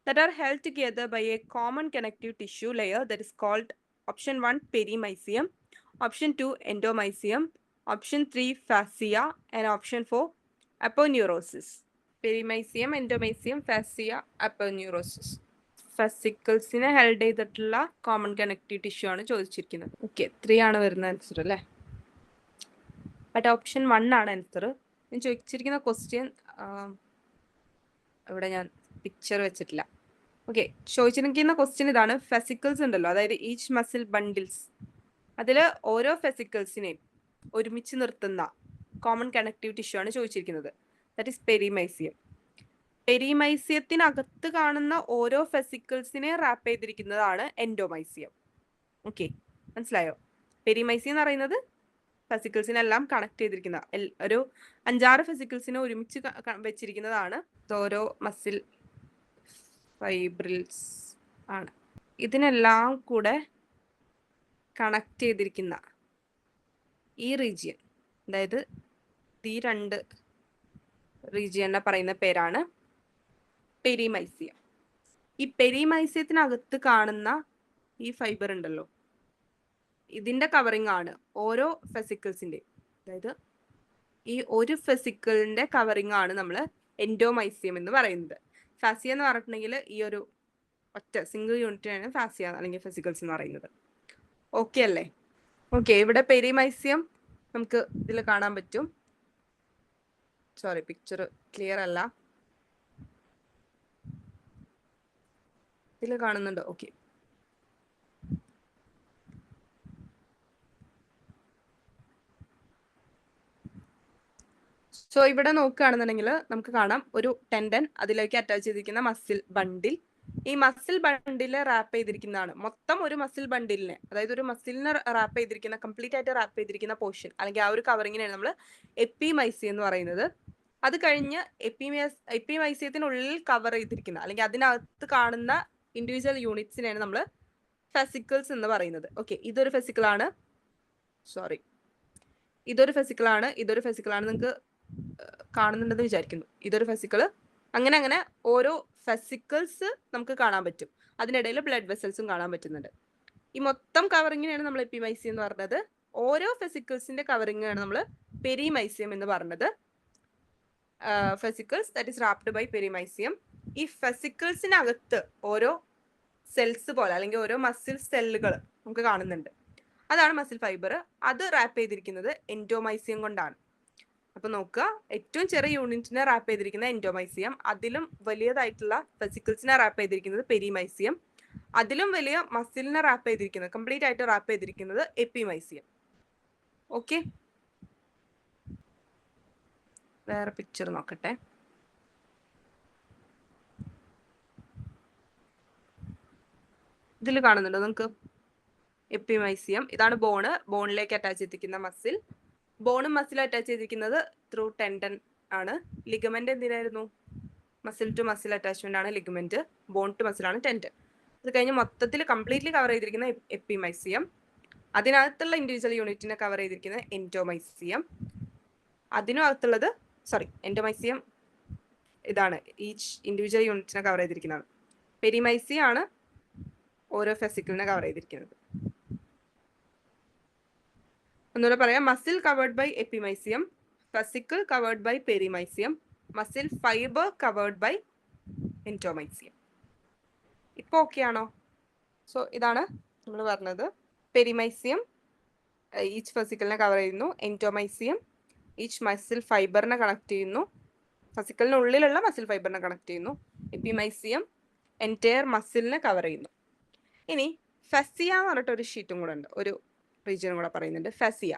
Speaker 1: that are held together by a common connective tissue layer that is called option 1 perimysium, option 2 endomysium, Option 3 fascia, and option 4 aponeurosis. Perimysium, endomysium, fascia, aponeurosis. ഫെസിക്കിൾസിനെ held ചെയ്തിട്ടുള്ള common connective tissue ആണ് ചോദിച്ചിരിക്കുന്നത്. Okay, 3 ആണ് വരുന്ന answer അല്ലേ. But option 1 ആണ് answer. ഞാൻ ചോദിച്ചിരിക്കുന്ന ക്വസ്റ്റ്യൻ ഇവിടെ ഞാൻ പിക്ചർ വെച്ചിട്ടില്ല. ഓക്കെ, ചോദിച്ചിരിക്കുന്ന ക്വസ്റ്റ്യൻ ഇതാണ്. ഫെസിക്കിൾസ് ഉണ്ടല്ലോ, അതായത് ഈച്ച് മസിൽ ബണ്ടിൽസ്, അതിൽ ഓരോ ഫെസിക്കിൾസിനെയും ഒരുമിച്ച് നിർത്തുന്ന കോമൺ കണക്റ്റീവ് ടിഷ്യൂ ആണ് ചോദിച്ചിരിക്കുന്നത്. That is പെരിമൈസിയം. പെരിമൈസിയത്തിനകത്ത് കാണുന്ന ഓരോ ഫെസിക്കിൾസിനെ റാപ്പ് ചെയ്തിരിക്കുന്നതാണ് എൻഡോമൈസിയം. ഓക്കെ, മനസ്സിലായോ? പെരിമൈസിയം എന്ന് പറയുന്നത് ഫെസിക്കിൾസിനെല്ലാം കണക്ട് ചെയ്തിരിക്കുന്ന ഒരു 5-6 ഫെസിക്കിൾസിനെ ഒരുമിച്ച് വെച്ചിരിക്കുന്നതാണ്. ഓരോ മസിൽ ഫൈബ്രിൽസ് ആണ്. ഇതിനെല്ലാം കൂടെ കണക്ട് ചെയ്തിരിക്കുന്ന ഈ റീജിയൻ, അതായത് ഈ 2 റീജിയനെ പറയുന്ന പേരാണ് പെരിമൈസിയം. ഈ പെരിമൈസിയത്തിനകത്ത് കാണുന്ന ഈ ഫൈബർ ഉണ്ടല്ലോ, ഇതിന്റെ കവറിംഗ് ആണ് ഓരോ ഫെസിക്കിൾസിന്റെ, അതായത് ഈ ഒരു ഫെസിക്കിളിന്റെ കവറിംഗ് ആണ് നമ്മൾ എൻഡോമൈസിയം എന്ന് പറയുന്നത്. ഫാസിയ എന്ന് പറഞ്ഞിട്ടുണ്ടെങ്കിൽ ഈ ഒരു ഒറ്റ സിംഗിൾ യൂണിറ്റിനാണ് ഫാസിയ അല്ലെങ്കിൽ ഫെസിക്കിൾസ് എന്ന് പറയുന്നത്. ഓക്കെ അല്ലേ? ഓക്കെ, ഇവിടെ പെരിമൈസിയം നമുക്ക് ഇതിൽ കാണാൻ പറ്റും. സോറി, പിക്ചർ ക്ലിയർ അല്ല. ഇതിൽ കാണുന്നുണ്ടോ? ഓക്കെ, സോ ഇവിടെ നോക്കുകയാണെന്നുണ്ടെങ്കിൽ നമുക്ക് കാണാം ഒരു ടെൻഡൻ, അതിലേക്ക് അറ്റാച്ച് ചെയ്തിരിക്കുന്ന മസിൽ ബണ്ടിൽ. ഈ മസിൽ ബണ്ടില് റാപ്പ് ചെയ്തിരിക്കുന്നതാണ്. മൊത്തം ഒരു മസിൽ ബണ്ടിലിനെ, അതായത് ഒരു മസിലിനെ റാപ്പ് ചെയ്തിരിക്കുന്ന, കംപ്ലീറ്റ് ആയിട്ട് റാപ്പ് ചെയ്തിരിക്കുന്ന പോർഷൻ അല്ലെങ്കിൽ ആ ഒരു കവറിങ്ങിനെയാണ് നമ്മൾ എപ്പിമൈസിയം എന്ന് പറയുന്നത്. അത് കഴിഞ്ഞ് എപ്പിമൈസിയത്തിനുള്ളിൽ കവർ ചെയ്തിരിക്കുന്ന അല്ലെങ്കിൽ അതിനകത്ത് കാണുന്ന ഇൻഡിവിജ്വൽ യൂണിറ്റ്സിനെയാണ് നമ്മൾ ഫെസിക്കിൾസ് എന്ന് പറയുന്നത്. ഓക്കെ, ഇതൊരു ഫെസിക്കിളാണ്, സോറി, ഇതൊരു ഫെസിക്കിളാണ്, ഇതൊരു ഫെസിക്കിളാണ്. നിങ്ങൾക്ക് കാണുന്നുണ്ടെന്ന് വിചാരിക്കുന്നു. ഇതൊരു ഫെസിക്കിള്. അങ്ങനെ അങ്ങനെ ഓരോ ഫെസിക്കിൾസ് നമുക്ക് കാണാൻ പറ്റും. അതിനിടയിൽ ബ്ലഡ് വെസൽസും കാണാൻ പറ്റുന്നുണ്ട്. ഈ മൊത്തം കവറിങ്ങിനെയാണ് നമ്മൾ എപ്പിമൈസിയം എന്ന് പറഞ്ഞത്. ഓരോ ഫെസിക്കിൾസിന്റെ കവറിങ്ങാണ് നമ്മൾ പെരിമൈസിയം എന്ന് പറഞ്ഞത്. ഫെസിക്കിൾസ് ദാറ്റ് ഈസ് റാപ്ഡ് ബൈ പെരിമൈസിയം. ഈ ഫെസിക്കിൾസിനകത്ത് ഓരോ സെൽസ് പോലെ അല്ലെങ്കിൽ ഓരോ മസിൽ സെല്ലുകൾ നമുക്ക് കാണുന്നുണ്ട്. അതാണ് മസിൽ ഫൈബർ. അത് റാപ്പ് ചെയ്തിരിക്കുന്നത് എൻഡോമൈസിയം കൊണ്ടാണ്. അപ്പൊ നോക്കുക, ഏറ്റവും ചെറിയ യൂണിറ്റിനെ റാപ്പ് ചെയ്തിരിക്കുന്ന എൻഡോമൈസിയം, അതിലും വലിയതായിട്ടുള്ള ഫെസിക്കിൾസിനെ റാപ്പ് ചെയ്തിരിക്കുന്നത് പെരിമൈസിയം, അതിലും വലിയ മസിലിനെ റാപ്പ് ചെയ്തിരിക്കുന്നത്, കംപ്ലീറ്റ് ആയിട്ട് റാപ്പ് ചെയ്തിരിക്കുന്നത് എപ്പിമൈസിയം. ഓക്കെ, വേറെ പിക്ചർ നോക്കട്ടെ. ഇതിൽ കാണുന്നുണ്ടോ നമുക്ക്? എപ്പിമൈസിയം, ഇതാണ് ബോണ്. ബോണിലേക്ക് അറ്റാച്ച് ചെയ്തിരിക്കുന്ന മസിൽ. ബോണും മസിലും അറ്റാച്ച് ചെയ്തിരിക്കുന്നത് ത്രൂ ടെൻഡൻ ആണ്. ലിഗമെന്റ് എന്തിനായിരുന്നു? മസിൽ ടു മസിൽ അറ്റാച്ച്മെന്റ് ആണ് ലിഗമെന്റ്. ബോൺ ടു മസിൽ ആണ് ടെൻഡൻ. അത് കഴിഞ്ഞ് മൊത്തത്തിൽ കംപ്ലീറ്റ്ലി കവർ ചെയ്തിരിക്കുന്ന എപ്പിമൈസിയം. അതിനകത്തുള്ള ഇൻഡിവിജ്വൽ യൂണിറ്റിനെ കവർ ചെയ്തിരിക്കുന്നത് എൻഡോമൈസിയം. അതിനകത്തുള്ളത് എൻഡോമൈസിയം ഇതാണ്, ഈച്ച് ഇൻഡിവിജ്വൽ യൂണിറ്റിനെ കവർ ചെയ്തിരിക്കുന്നതാണ്. പെരിമൈസിയം ആണ് ഓരോ ഫെസിക്കിളിനെ കവർ ചെയ്തിരിക്കുന്നത്. ഒന്നുകൂടെ പറയാം. Muscle covered by epimysium, fascicle covered by perimysium, muscle fibre covered by endomysium. ഇപ്പൊ ഓക്കെ ആണോ? സോ ഇതാണ് നമ്മൾ പറഞ്ഞത്. പെരിമൈസിയം ഈച്ച് ഫെസിക്കിളിനെ കവർ ചെയ്യുന്നു. എൻഡോമൈസിയം ഈച്ച് മസിൽ ഫൈബറിനെ കണക്ട് ചെയ്യുന്നു, ഫെസിക്കിളിനുള്ളിലുള്ള മസിൽ ഫൈബറിനെ കണക്ട് ചെയ്യുന്നു. എപ്പിമൈസിയം എൻറ്റയർ മസിലിനെ കവർ ചെയ്യുന്നു. ഇനി ഫെസിയ എന്ന് പറഞ്ഞിട്ട് ഒരു ഷീറ്റും കൂടെ ഉണ്ട്, ഒരു റീജിയനും കൂടെ പറയുന്നുണ്ട്. Fascia,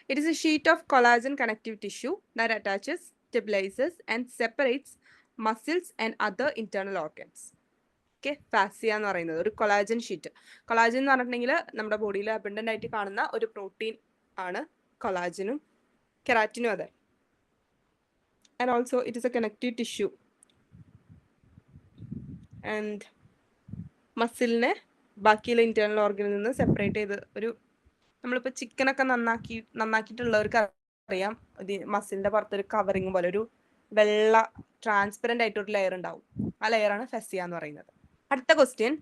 Speaker 1: it is a sheet of collagen connective tissue that attaches, stabilises and separates muscles and other internal organs. Okay, fascia എന്ന് പറയുന്നത് ഒരു കൊളാജൻ ഷീറ്റ്. കൊളാജൻ എന്ന് പറഞ്ഞിട്ടുണ്ടെങ്കിൽ നമ്മുടെ ബോഡിയിൽ അബണ്ടന്റ് ആയിട്ട് കാണുന്ന ഒരു പ്രോട്ടീൻ ആണ് കൊളാജനും കെരാറ്റിനും. അതെ, and also it is a connective tissue and മസിലിനെ ബാക്കിയുള്ള ഇന്റേണൽ ഓർഗനിൽ നിന്ന് സെപ്പറേറ്റ് ചെയ്ത്, ഒരു നമ്മളിപ്പോൾ ചിക്കനൊക്കെ നന്നാക്കിയിട്ടുള്ളവർക്ക് അറിയാം, മസിലിന്റെ പുറത്തൊരു കവറിങ് പോലെ ഒരു വെള്ള ട്രാൻസ്പെറന്റ് ആയിട്ടൊരു ലെയർ ഉണ്ടാവും. ആ ലെയറാണ് ഫെസിയ എന്ന് പറയുന്നത്. അടുത്ത question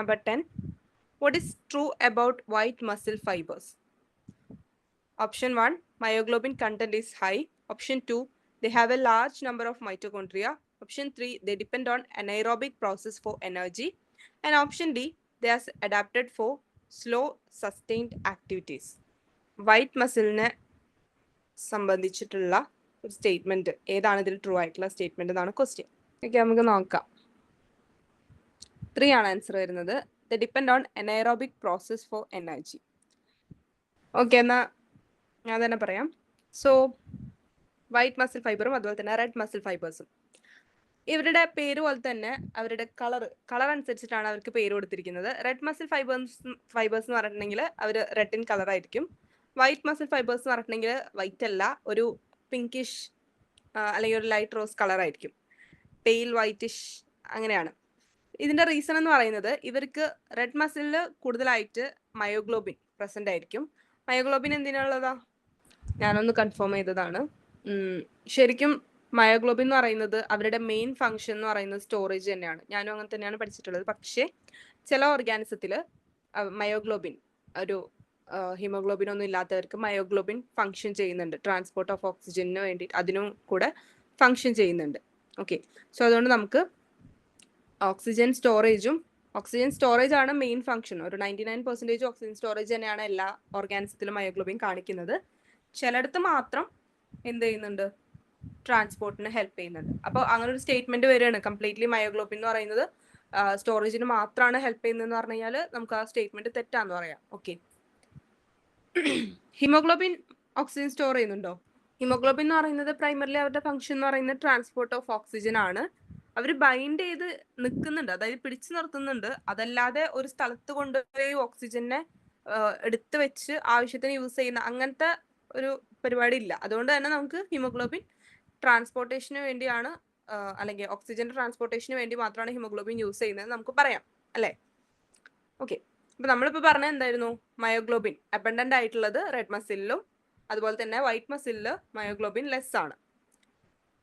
Speaker 1: number 10. What is true about white muscle fibres? Option 1, myoglobin content is high. Option 2, they have a large number of mitochondria. Option 3, they depend on anaerobic process for energy. And option D, they are adapted for slow sustained activities. White മസിലിനെ സംബന്ധിച്ചിട്ടുള്ള ഒരു statement ഏതാണ് ഇതിൽ true ആയിട്ടുള്ള statement എന്നാണ് question. Okay, നമുക്ക് നോക്കാം. 3 ആണ് ആൻസർ വരുന്നത്. The depend on anaerobic process for energy. Okay, എന്നാ ഞാൻ തന്നെ പറയാം. സോ വൈറ്റ് മസിൽ ഫൈബറും അതുപോലെ തന്നെ റെഡ് മസിൽ ഫൈബേഴ്സും ഇവരുടെ പേര് പോലെ തന്നെ അവരുടെ കളർ അനുസരിച്ചിട്ടാണ് അവർക്ക് പേര് കൊടുത്തിരിക്കുന്നത്. റെഡ് മസിൽ ഫൈബേഴ്സ് എന്ന് പറഞ്ഞിട്ടുണ്ടെങ്കിൽ അവർ റെഡ് ഇൻ കളർ ആയിരിക്കും. വൈറ്റ് മസിൽ ഫൈബേഴ്സ് എന്ന് പറഞ്ഞിട്ടുണ്ടെങ്കിൽ വൈറ്റ് അല്ല, ഒരു പിങ്കിഷ് അല്ലെങ്കിൽ ഒരു ലൈറ്റ് റോസ് കളർ ആയിരിക്കും, പെയിൽ വൈറ്റിഷ് അങ്ങനെയാണ്. ഇതിന്റെ റീസൺ എന്ന് പറയുന്നത് ഇവർക്ക് റെഡ് മസിലിൽ കൂടുതലായിട്ട് മയോഗ്ലോബിൻ പ്രസന്റ് ആയിരിക്കും. മയോഗ്ലോബിൻ എന്തിനുള്ളതാ? ഞാനൊന്ന് കൺഫേം ചെയ്തതാണ്. ശരിക്കും മയോഗ്ലോബിൻ എന്ന് പറയുന്നത് അവരുടെ മെയിൻ ഫംഗ്ഷൻ എന്ന് പറയുന്നത് സ്റ്റോറേജ് തന്നെയാണ്. ഞാനും അങ്ങനെ തന്നെയാണ് പഠിച്ചിട്ടുള്ളത്. പക്ഷേ ചില ഓർഗാനിസത്തിൽ മയോഗ്ലോബിൻ, ഒരു ഹീമോഗ്ലോബിൻ ഒന്നും ഇല്ലാത്തവർക്ക് മയോഗ്ലോബിൻ ഫംഗ്ഷൻ ചെയ്യുന്നുണ്ട്. ട്രാൻസ്പോർട്ട് ഓഫ് ഓക്സിജന് വേണ്ടിയിട്ട് അതിനും കൂടെ ഫംഗ്ഷൻ ചെയ്യുന്നുണ്ട്. ഓക്കെ, സോ അതുകൊണ്ട് നമുക്ക് ഓക്സിജൻ സ്റ്റോറേജ് ആണ് മെയിൻ ഫംഗ്ഷൻ. ഒരു 99% ഓക്സിജൻ സ്റ്റോറേജ് തന്നെയാണ് എല്ലാ ഓർഗാനിസത്തിലും മയോഗ്ലോബിൻ കാണിക്കുന്നത്. ചിലയിടത്ത് മാത്രം എന്ത് ചെയ്യുന്നുണ്ട്, ട്രാൻസ്പോർട്ടിന് ഹെൽപ്പ് ചെയ്യുന്നുണ്ട്. അപ്പോൾ അങ്ങനെ ഒരു സ്റ്റേറ്റ്മെന്റ് വരികയാണ്, കംപ്ലീറ്റ്ലി മയോഗ്ലോബിൻ എന്ന് പറയുന്നത് സ്റ്റോറേജിന് മാത്രമാണ് ഹെൽപ്പ് ചെയ്യുന്നതെന്ന് പറഞ്ഞു കഴിഞ്ഞാൽ നമുക്ക് ആ സ്റ്റേറ്റ്മെന്റ് തെറ്റാന്ന് പറയാം. ഓക്കെ, ഹീമോഗ്ലോബിൻ ഓക്സിജൻ സ്റ്റോർ ചെയ്യുന്നുണ്ടോ? ഹീമോഗ്ലോബിൻ എന്ന് പറയുന്നത് പ്രൈമറിലി അവരുടെ ഫംഗ്ഷൻ എന്ന് പറയുന്നത് ട്രാൻസ്പോർട്ട് ഓഫ് ഓക്സിജൻ ആണ്. അവർ ബൈൻഡ് ചെയ്ത് നിൽക്കുന്നുണ്ട്, അതായത് പിടിച്ചു നിർത്തുന്നുണ്ട്. അതല്ലാതെ ഒരു സ്ഥലത്ത് കൊണ്ടുപോയി ഓക്സിജനെ എടുത്തു വെച്ച് ആവശ്യത്തിന് യൂസ് ചെയ്യുന്ന അങ്ങനത്തെ ഒരു പരിപാടി ഇല്ല. അതുകൊണ്ട് തന്നെ നമുക്ക് ഹീമോഗ്ലോബിൻ ട്രാൻസ്പോർട്ടേഷന് വേണ്ടിയാണ്, അല്ലെങ്കിൽ ഓക്സിജന്റെ ട്രാൻസ്പോർട്ടേഷന് വേണ്ടി മാത്രമാണ് ഹീമോഗ്ലോബിൻ യൂസ് ചെയ്യുന്നത് നമുക്ക് പറയാം, അല്ലേ? ഓക്കെ, അപ്പൊ നമ്മളിപ്പോ പറഞ്ഞ എന്തായിരുന്നു? മയോഗ്ലോബിൻ അബണ്ടന്റ് ആയിട്ടുള്ളത് റെഡ് മസിലിലും അതുപോലെ തന്നെ വൈറ്റ് മസിലില് മയോഗ്ലോബിൻ ലെസ് ആണ്.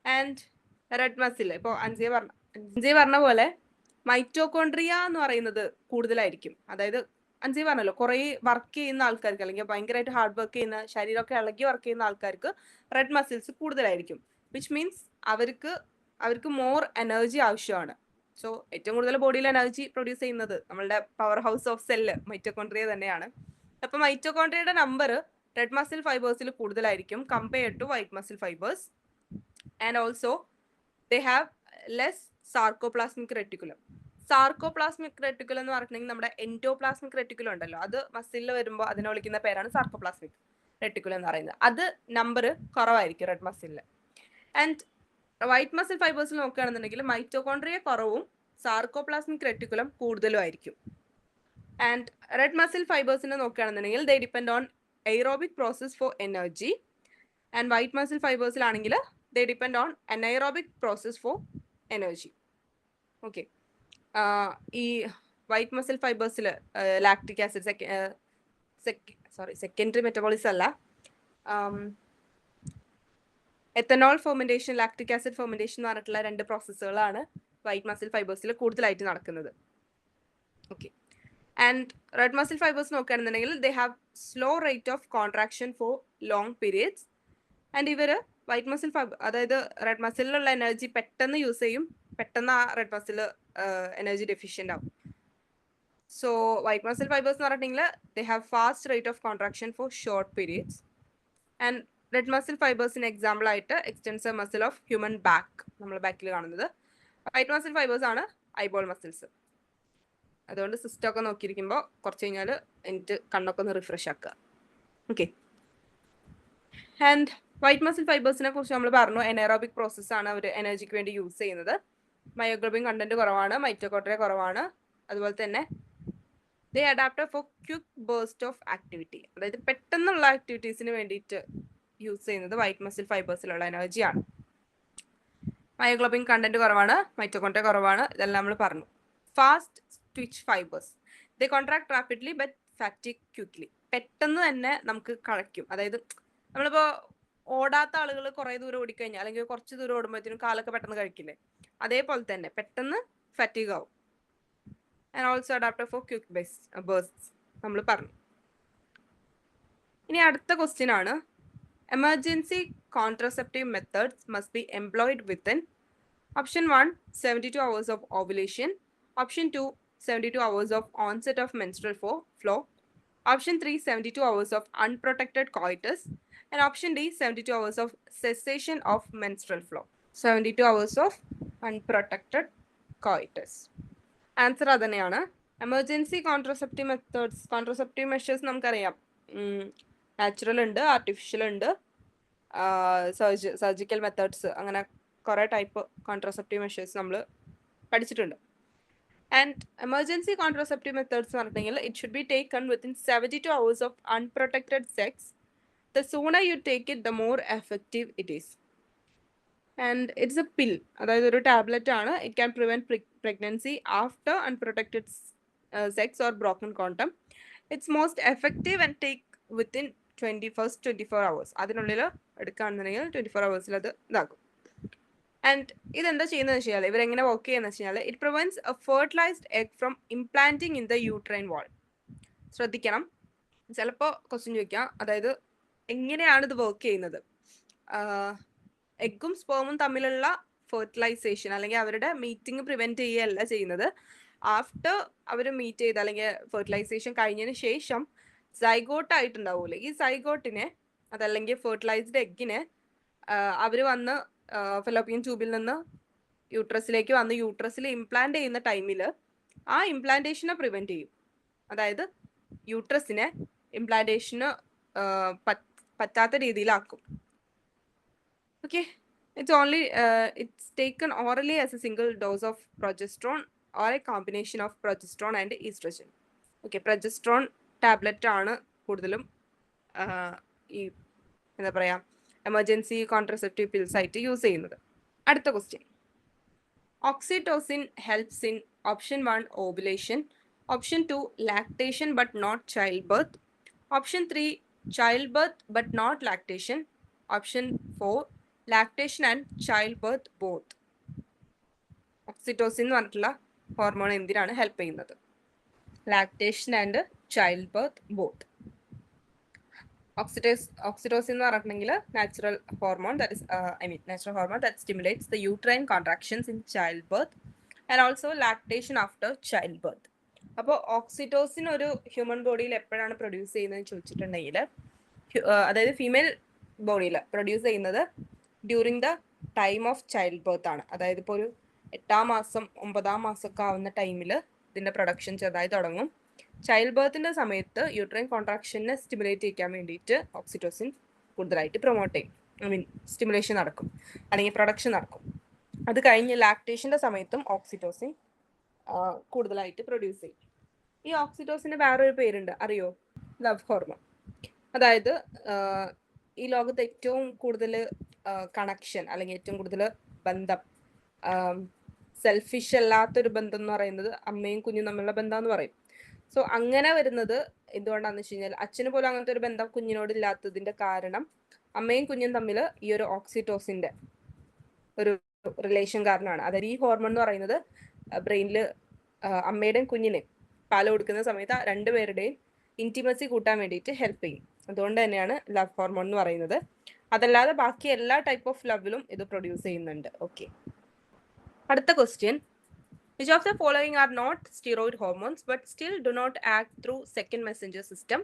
Speaker 1: ആൻഡ് റെഡ് മസിൽ ഇപ്പോൾ അഞ്ജയ് പറഞ്ഞ പോലെ മൈറ്റോകോൺട്രിയ എന്ന് പറയുന്നത് കൂടുതലായിരിക്കും. അതായത് അഞ്ജയ് പറഞ്ഞല്ലോ, കുറെ വർക്ക് ചെയ്യുന്ന ആൾക്കാർക്ക് അല്ലെങ്കിൽ ഭയങ്കരമായിട്ട് ഹാർഡ് വർക്ക് ചെയ്യുന്ന, ശരീരമൊക്കെ ഇളകി വർക്ക് ചെയ്യുന്ന ആൾക്കാർക്ക് റെഡ് മസിൽസ് കൂടുതലായിരിക്കും. വിച്ച് മീൻസ് അവർക്ക് മോർ എനർജി ആവശ്യമാണ്. സോ ഏറ്റവും കൂടുതൽ ബോഡിയിൽ എനർജി പ്രൊഡ്യൂസ് ചെയ്യുന്നത് നമ്മളുടെ power house of cell mitochondria തന്നെയാണ്. അപ്പൊ മൈറ്റോകോൺട്രിയയുടെ നമ്പർ റെഡ് മസിൽ ഫൈബേഴ്സിൽ കൂടുതലായിരിക്കും compared to white muscle fibres. And also they have less sarcoplasmic reticulum. Sarcoplasmic reticulum എന്ന് പറഞ്ഞിട്ടുണ്ടെങ്കിൽ നമ്മുടെ എൻഡോപ്ലാസ്മിക് റെറ്റിക്കുലം ഉണ്ടല്ലോ, അത് മസിലിൽ വരുമ്പോൾ അതിനെ വിളിക്കുന്ന പേരാണ് സാർക്കോപ്ലാസ്മിക് റെറ്റിക്കുലം എന്ന് പറയുന്നത്. അത് നമ്പർ കുറവായിരിക്കും റെഡ് മസിലിൽ. ആൻഡ് വൈറ്റ് മസിൽ ഫൈബേഴ്സിൽ നോക്കുകയാണെന്നുണ്ടെങ്കിൽ മൈറ്റോകോൺട്രിയ കുറവും സാർക്കോപ്ലാസ്മിക് റെറ്റിക്കുലം കൂടുതലും ആയിരിക്കും. ആൻഡ് റെഡ് മസിൽ ഫൈബേഴ്സിനെ നോക്കുകയാണെന്നുണ്ടെങ്കിൽ they depend on aerobic process for energy. And white muscle ഫൈബേഴ്സിലാണെങ്കിൽ they depend on anaerobic process for energy. Okay, ഈ വൈറ്റ് മസിൽ ഫൈബേഴ്സിൽ ലാക്റ്റിക് ആസിഡ് സെക്കൻഡറി മെറ്റബോളിസം അല്ല, ethanol fermentation, lactic acid fermentation എന്ന് പറഞ്ഞിട്ടുള്ള 2 പ്രോസസ്സുകളാണ് white muscle ഫൈബേഴ്സിൽ കൂടുതലായിട്ട് നടക്കുന്നത്. Okay, and red muscle fibres നോക്കുകയാണെന്നുണ്ടെങ്കിൽ they have slow rate of contraction for long periods. And ഇവർ വൈറ്റ് മസിൽ ഫൈബർ, അതായത് റെഡ് മസിലുള്ള എനർജി പെട്ടെന്ന് യൂസ് ചെയ്യും, പെട്ടെന്ന് ആ റെഡ് മസിൽ എനർജി ഡെഫിഷ്യൻ്റ് ആവും. സോ വൈറ്റ് മസിൽ ഫൈബേഴ്സ് എന്ന് പറഞ്ഞിട്ടുണ്ടെങ്കിൽ they have fast rate of contraction for short periods. And red muscle ഫൈബേഴ്സിന് എക്സാമ്പിൾ ആയിട്ട് extensor muscle of human back, നമ്മൾ ബാക്കിൽ കാണുന്നത്. വൈറ്റ് മസിൽ ഫൈബേഴ്സ് ആണ് ഐബോൾ മസിൽസ്. അതുകൊണ്ട് സിസ്റ്റമൊക്കെ നോക്കിയിരിക്കുമ്പോൾ കുറച്ച് കഴിഞ്ഞാൽ എനിക്ക് കണ്ണൊക്കെ ഒന്ന് റിഫ്രഷ് ആക്കുക. ഓക്കെ, ആൻഡ് വൈറ്റ് മസിൽ ഫൈബേഴ്സിനെ കുറിച്ച് നമ്മൾ പറഞ്ഞു, എനൈറോബിക് പ്രോസസ് ആണ് അവർ എനർജിക്ക് വേണ്ടി യൂസ് ചെയ്യുന്നത്. മയോഗ്ലോബിൻ കണ്ടന്റ് കുറവാണ്, മൈറ്റോകോൺട്രിയ കുറവാണ്. അതുപോലെ തന്നെ they adapt for quick burst of activity, അതായത് പെട്ടെന്നുള്ള ആക്ടിവിറ്റീസിന് വേണ്ടിയിട്ട് യൂസ് ചെയ്യുന്നത് വൈറ്റ് മസിൽ ഫൈബേഴ്സിലുള്ള എനർജിയാണ്. മയോഗ്ലോബിൻ കണ്ടന്റ് കുറവാണ്, മൈറ്റോകോൺട്രിയ കുറവാണ്, ഇതെല്ലാം നമ്മൾ പറഞ്ഞു. Fast twitch fibres, they contract rapidly but fatigue quickly. പെട്ടെന്ന് തന്നെ നമുക്ക് കളയ്ക്കും. അതായത് നമ്മളിപ്പോ ഓടാത്ത ആളുകൾ കുറെ ദൂരം ഓടിക്കഴിഞ്ഞാൽ അല്ലെങ്കിൽ കുറച്ച് ദൂരം ഓടുമ്പോഴത്തേനും കാലൊക്കെ പെട്ടെന്ന് കഴിക്കില്ലേ, അതേപോലെ തന്നെ പെട്ടെന്ന് ഫാറ്റിഗ് ആവും. And also adapted for quick burst നമ്മൾ പറഞ്ഞു. ഇനി അടുത്ത ക്വസ്റ്റ്യൻ ആണ്, emergency contraceptive methods must be employed within option 1 72 hours of ovulation, option 2 72 hours of onset of menstrual flow, option 3 72 hours of unprotected coitus, and option D 72 hours of cessation of menstrual flow. 72 hours of unprotected coitus. Answer അതന്നെയാണ്. Emergency contraceptive measures നമുക്കറിയാം, natural ഉണ്ട്, artificial ഉണ്ട്, surgical methods, അങ്ങനെ കുറേ type contraceptive measures നമ്മൾ പഠിച്ചിട്ടുണ്ട്. And emergency contraceptive methods എന്ന് പറഞ്ഞിട്ടുണ്ടെങ്കിൽ it should be taken within 72 hours of unprotected sex. The sooner you take it, the more effective it is. And it's a pill, അതായത് ഒരു tablet ആണ്. It can prevent pregnancy after unprotected sex or broken condom. It's most effective and take within 24 hours. അതിനുള്ളിൽ എടുക്കുകയാണെന്നുണ്ടെങ്കിൽ 24 hours അത് ഇതാക്കും. And ഇതെന്താ ചെയ്യുന്നത് വെച്ച് കഴിഞ്ഞാൽ, ഇവരെങ്ങനെ വർക്ക് ചെയ്യുന്നത് വെച്ച് കഴിഞ്ഞാൽ, it prevents a fertilised egg from implanting in the uterine wall. ശ്രദ്ധിക്കണം, ചിലപ്പോൾ ക്വസ്റ്റ്യൻ ചോദിക്കാം, അതായത് എങ്ങനെയാണ് ഇത് വർക്ക് ചെയ്യുന്നത്. എഗ്ഗും സ്പേമും തമ്മിലുള്ള ഫെർട്ടിലൈസേഷൻ അല്ലെങ്കിൽ അവരുടെ മീറ്റിംഗ് പ്രിവെന്റ് ചെയ്യുകയല്ല ചെയ്യുന്നത്. ആഫ്റ്റർ അവർ മീറ്റ് ചെയ്ത് അല്ലെങ്കിൽ ഫെർട്ടിലൈസേഷൻ കഴിഞ്ഞതിന് ശേഷം സൈഗോട്ട് ആയിട്ടുണ്ടാവൂലേ, ഈ സൈഗോട്ടിനെ അതല്ലെങ്കിൽ ഫെർട്ടിലൈസ്ഡ് എഗ്ഗിനെ അവർ വന്ന് ഫെലോപ്പിയൻ ട്യൂബിൽ നിന്ന് യൂട്രസിലേക്ക് വന്ന് യൂട്രസിൽ ഇംപ്ലാന്റ് ചെയ്യുന്ന ടൈമിൽ ആ ഇംപ്ലാന്റേഷനെ പ്രിവെന്റ് ചെയ്യും. അതായത് യൂട്രസിനെ ഇംപ്ലാന്റേഷന് പറ്റാത്ത രീതിയിലാക്കും. Okay, it's taken orally as a single dose of progesterone or a combination of progesterone and estrogen. Okay, progesterone tablet ആണ് കൂടുതലും ഈ എന്താ പറയാ എമർജൻസി കോൺട്രസെപ്റ്റീവ് പിൽസ് ആയിട്ട് യൂസ് ചെയ്യുന്നത്. അടുത്ത question, oxytocin helps in option 1 ovulation, option 2 lactation but not child birth, option 3 child birth but not lactation, option 4 lactation and child birth both. Oxytocin എന്ന് പറഞ്ഞിട്ടുള്ള ഹോർമോൺ എന്തിനാണ് ഹെൽപ്പ് ചെയ്യുന്നത്? Lactation and child birth both. Oxytocin എന്ന് പറഞ്ഞിട്ടുണ്ടെങ്കിൽ natural hormone that stimulates the uterine contractions in childbirth and also lactation after childbirth. അപ്പോൾ oxytocin ഒരു human ബോഡിയിൽ എപ്പോഴാണ് പ്രൊഡ്യൂസ് ചെയ്യുന്നതെന്ന് ചോദിച്ചിട്ടുണ്ടെങ്കിൽ, അതായത് ഫീമെയിൽ ബോഡിയിൽ പ്രൊഡ്യൂസ് ചെയ്യുന്നത് during the time of child birth ആണ്. അതായത് ഇപ്പോൾ ഒരു 8-ാം മാസം 9-ാം മാസമൊക്കെ ആവുന്ന ടൈമിൽ ഇതിന്റെ പ്രൊഡക്ഷൻ ചെറുതായി തുടങ്ങും. ചൈൽഡ് ബർത്തിന്റെ സമയത്ത് യൂട്രൈൻ കോൺട്രാക്ഷനെ സ്റ്റിമുലേറ്റ് ചെയ്യാൻ വേണ്ടിയിട്ട് ഓക്സിറ്റോസിൻ കൂടുതലായിട്ട് പ്രൊമോട്ട് ചെയ്യും, സ്റ്റിമുലേഷൻ നടക്കും അല്ലെങ്കിൽ പ്രൊഡക്ഷൻ നടക്കും. അത് കഴിഞ്ഞ് ലാക്ടേഷന്റെ സമയത്തും ഓക്സിറ്റോസിൻ കൂടുതലായിട്ട് പ്രൊഡ്യൂസ് ചെയ്യും. ഈ ഓക്സിറ്റോസിന് വേറൊരു പേരുണ്ട്, അറിയോ? Love hormone. അതായത് ഈ ലോകത്ത് ഏറ്റവും കൂടുതൽ കണക്ഷൻ അല്ലെങ്കിൽ ഏറ്റവും കൂടുതൽ ബന്ധം, സെൽഫിഷ് അല്ലാത്തൊരു ബന്ധം എന്ന് പറയുന്നത് അമ്മയും കുഞ്ഞും തമ്മിലുള്ള ബന്ധം എന്ന് പറയും. സോ അങ്ങനെ വരുന്നത് എന്തുകൊണ്ടാണെന്ന് വെച്ച് കഴിഞ്ഞാൽ, അച്ഛന് പോലും അങ്ങനത്തെ ഒരു ബന്ധം കുഞ്ഞിനോട് ഇല്ലാത്തതിന്റെ കാരണം അമ്മയും കുഞ്ഞും തമ്മിൽ ഈ ഒരു ഓക്സിറ്റോസിന്റെ ഒരു റിലേഷൻ കാരണമാണ്. അതായത് ഈ ഹോർമോൺ എന്ന് പറയുന്നത് ബ്രെയിനിൽ അമ്മയുടെയും കുഞ്ഞിനെ പാല് കൊടുക്കുന്ന സമയത്ത് രണ്ടുപേരുടെയും ഇന്റിമസി കൂട്ടാൻ വേണ്ടിയിട്ട് ഹെൽപ്പ് ചെയ്യും. അതുകൊണ്ട് തന്നെയാണ് ലവ് ഹോർമോൺ എന്ന് പറയുന്നത്. അതല്ലാതെ ബാക്കി എല്ലാ ടൈപ്പ് ഓഫ് ലവിലും ഇത് പ്രൊഡ്യൂസ് ചെയ്യുന്നുണ്ട്. ഓക്കെ, അടുത്ത question, which of the following are not steroid hormones but still do not act through second messenger system,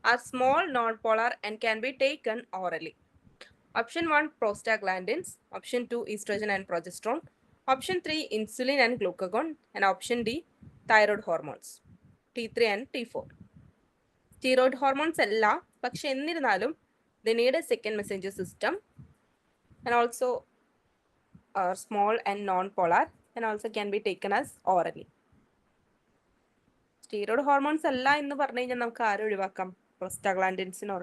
Speaker 1: are small, non-polar and can be taken orally? Option 1 prostaglandins, option 2 estrogen and progesterone, option 3 insulin and glucagon, and option D thyroid hormones T3 and T4. steroid hormones അല്ല, പക്ഷെ എന്നിരുന്നാലും they need a second messenger system and also are small and non-polar and also can be taken as orally. steroid hormones അല്ല എന്ന് പറഞ്ഞു കഴിഞ്ഞാൽ നമുക്ക് ആരും ഒഴിവാക്കാം? പ്രോസ്റ്റാഗ്ലാൻഡിൻസിന്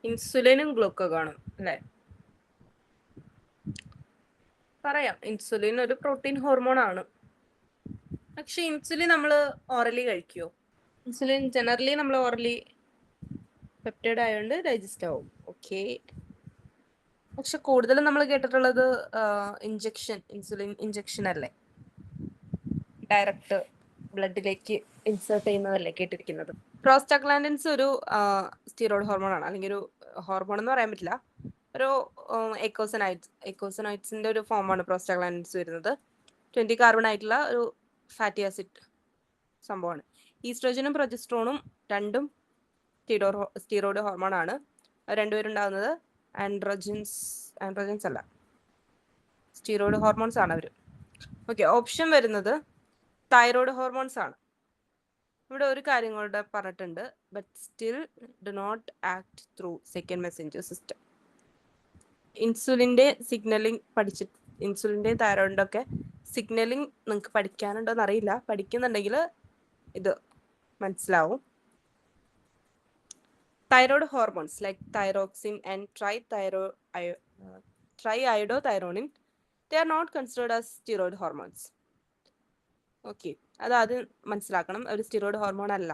Speaker 1: ഇൻസുലിനും ഗ്ലൂക്കഗോണും അല്ലേ? പറയാം, ഇൻസുലിൻ ഒരു പ്രോട്ടീൻ ഹോർമോൺ ആണ്. പക്ഷെ ഇൻസുലിൻ നമ്മൾ ഓറലി കഴിക്കുമോ? ഇൻസുലിൻ ജനറലി നമ്മൾ ഓറലി പെപ്റ്റൈഡ് ആയതുകൊണ്ട് ഡൈജസ്റ്റ് ആവും. ഓക്കെ, പക്ഷെ കൂടുതലും നമ്മൾ കേട്ടിട്ടുള്ളത് ഇൻസുലിൻ ഇഞ്ചക്ഷൻ അല്ലേ, ഡയറക്റ്റ് ബ്ലഡിലേക്ക് ഇൻസേർട്ട് ചെയ്യുന്നതല്ലേ കേട്ടിരിക്കുന്നത്. പ്രോസ്റ്റാഗ്ലാൻഡിൻസ് ഒരു സ്റ്റീറോയിഡ് ഹോർമോൺ ആണ്, അല്ലെങ്കിൽ ഒരു ഹോർമോൺ എന്ന് പറയാൻ പറ്റില്ല, ഒരു എക്കോസനൈറ്റ്സിന്റെ ഒരു ഫോമാണ് പ്രോസ്റ്റാഗ്ലാൻഡിൻസ് വരുന്നത്. 20 കാർബൺ ആയിട്ടുള്ള ഒരു ഫാറ്റി ആസിഡ് സംഭവമാണ്. ഈസ്ട്രോജനും പ്രൊജസ്ട്രോണും രണ്ടും സ്റ്റീറോയിഡ് ഹോർമോൺ ആണ്. രണ്ടുപേരും ഉണ്ടാകുന്നത് ആൻഡ്രോജൻസ് അല്ല, സ്റ്റീറോയിഡ് ഹോർമോൺസ് ആണ് അവർ. ഓക്കെ, ഓപ്ഷൻ വരുന്നത് തൈറോയ്ഡ് ഹോർമോൺസ് ആണ്. ഇവിടെ ഒരു കാര്യം കൂടെ പറഞ്ഞിട്ടുണ്ട്, but still do not act through second messenger system. ഇൻസുലിന്റെ സിഗ്നലിംഗ് പഠിച്ചിട്ട്, ഇൻസുലിന്റെ തൈറോയിഡിന്റെ ഒക്കെ സിഗ്നലിംഗ് നിങ്ങൾക്ക് പഠിക്കാനുണ്ടോന്ന് അറിയില്ല, പഠിക്കുന്നുണ്ടെങ്കിൽ ഇത് മനസ്സിലാവും. Thyroid hormones like thyroxine and triiodothyronin, they are not considered as steroid hormones. Okay, അത് മനസ്സിലാക്കണം. ഒരു സ്റ്റീറോയിഡ് ഹോർമോൺ അല്ല,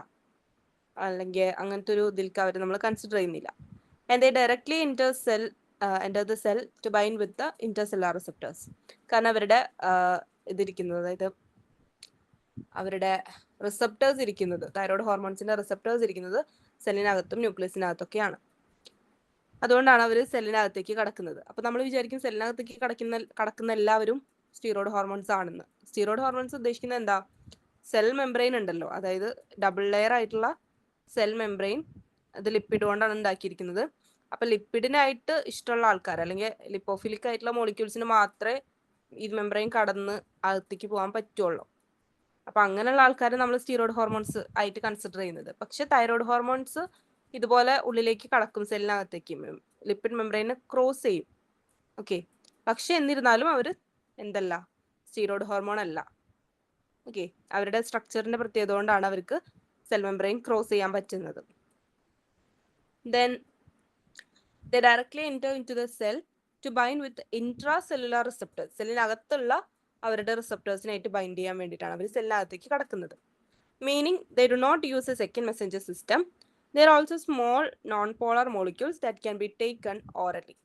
Speaker 1: അല്ലെങ്കിൽ അങ്ങനത്തെ ഒരു ഇതിൽക്ക് അവർ നമ്മൾ കൺസിഡർ ചെയ്യുന്നില്ല. And they directly enter the cell to bind with the intercellular receptors. കാരണം അവരുടെ ഇതിരിക്കുന്നത്, അതായത് അവരുടെ റിസപ്റ്റേഴ്സ് ഇരിക്കുന്നത്, തൈറോയ്ഡ് ഹോർമോൺസിന്റെ റിസപ്റ്റേഴ്സ് ഇരിക്കുന്നത് സെല്ലിനകത്തും ന്യൂക്ലിയസിനകത്തൊക്കെയാണ്. അതുകൊണ്ടാണ് അവർ സെല്ലിനകത്തേക്ക് കടക്കുന്നത്. അപ്പൊ നമ്മൾ വിചാരിക്കും സെല്ലിനകത്തേക്ക് കടക്കുന്ന എല്ലാവരും സ്റ്റീറോയിഡ് ഹോർമോൺസ് ആണെന്ന്. സ്റ്റീറോയിഡ് ഹോർമോൺസ് ഉദ്ദേശിക്കുന്നത് എന്താ? സെൽ മെംബ്രെയിൻ ഉണ്ടല്ലോ, അതായത് ഡബിൾ ലെയർ ആയിട്ടുള്ള സെൽ മെംബ്രെയിൻ, അത് ലിപ്പിഡ് കൊണ്ടാണ് ഉണ്ടാക്കിയിരിക്കുന്നത്. അപ്പൊ ലിപ്പിഡിനായിട്ട് ഇഷ്ടമുള്ള ആൾക്കാർ, അല്ലെങ്കിൽ ലിപ്പോഫിലിക് ആയിട്ടുള്ള മോളിക്യൂൾസിന് മാത്രമേ ഈ മെംബ്രെയിൻ കടന്ന് അകത്തേക്ക് പോകാൻ പറ്റുള്ളൂ. അപ്പൊ അങ്ങനെയുള്ള ആൾക്കാരെ നമ്മൾ സ്റ്റീറോയിഡ് ഹോർമോൺസ് ആയിട്ട് കൺസിഡർ ചെയ്യുന്നത്. പക്ഷെ തൈറോയ്ഡ് ഹോർമോൺസ് ഇതുപോലെ ഉള്ളിലേക്ക് കടക്കും, സെല്ലിനകത്തേക്ക് ലിപ്പിഡ് മെംബ്രെയിനെ ക്രോസ് ചെയ്യും. ഓക്കെ, പക്ഷെ എന്നിരുന്നാലും അവർ എന്തല്ല, സ്റ്റീറോയിഡ് ഹോർമോൺ അല്ല. ഓക്കെ, അവരുടെ സ്ട്രക്ചറിന്റെ പ്രത്യേകത കൊണ്ടാണ് അവർക്ക് സെൽ മെംബ്രെയിൻ ക്രോസ് ചെയ്യാൻ പറ്റുന്നത്. Then they directly enter into the cell to bind with intracellular receptors. സെല്ലിനകത്തുള്ള അവരുടെ റിസപ്റ്റേഴ്സിനായിട്ട് ബൈൻഡ് ചെയ്യാൻ വേണ്ടിയിട്ടാണ് അവർ സെല്ലിനകത്തേക്ക് കടക്കുന്നത്. Meaning they do not use a second messenger system. They are also small non polar molecules that can be taken orally.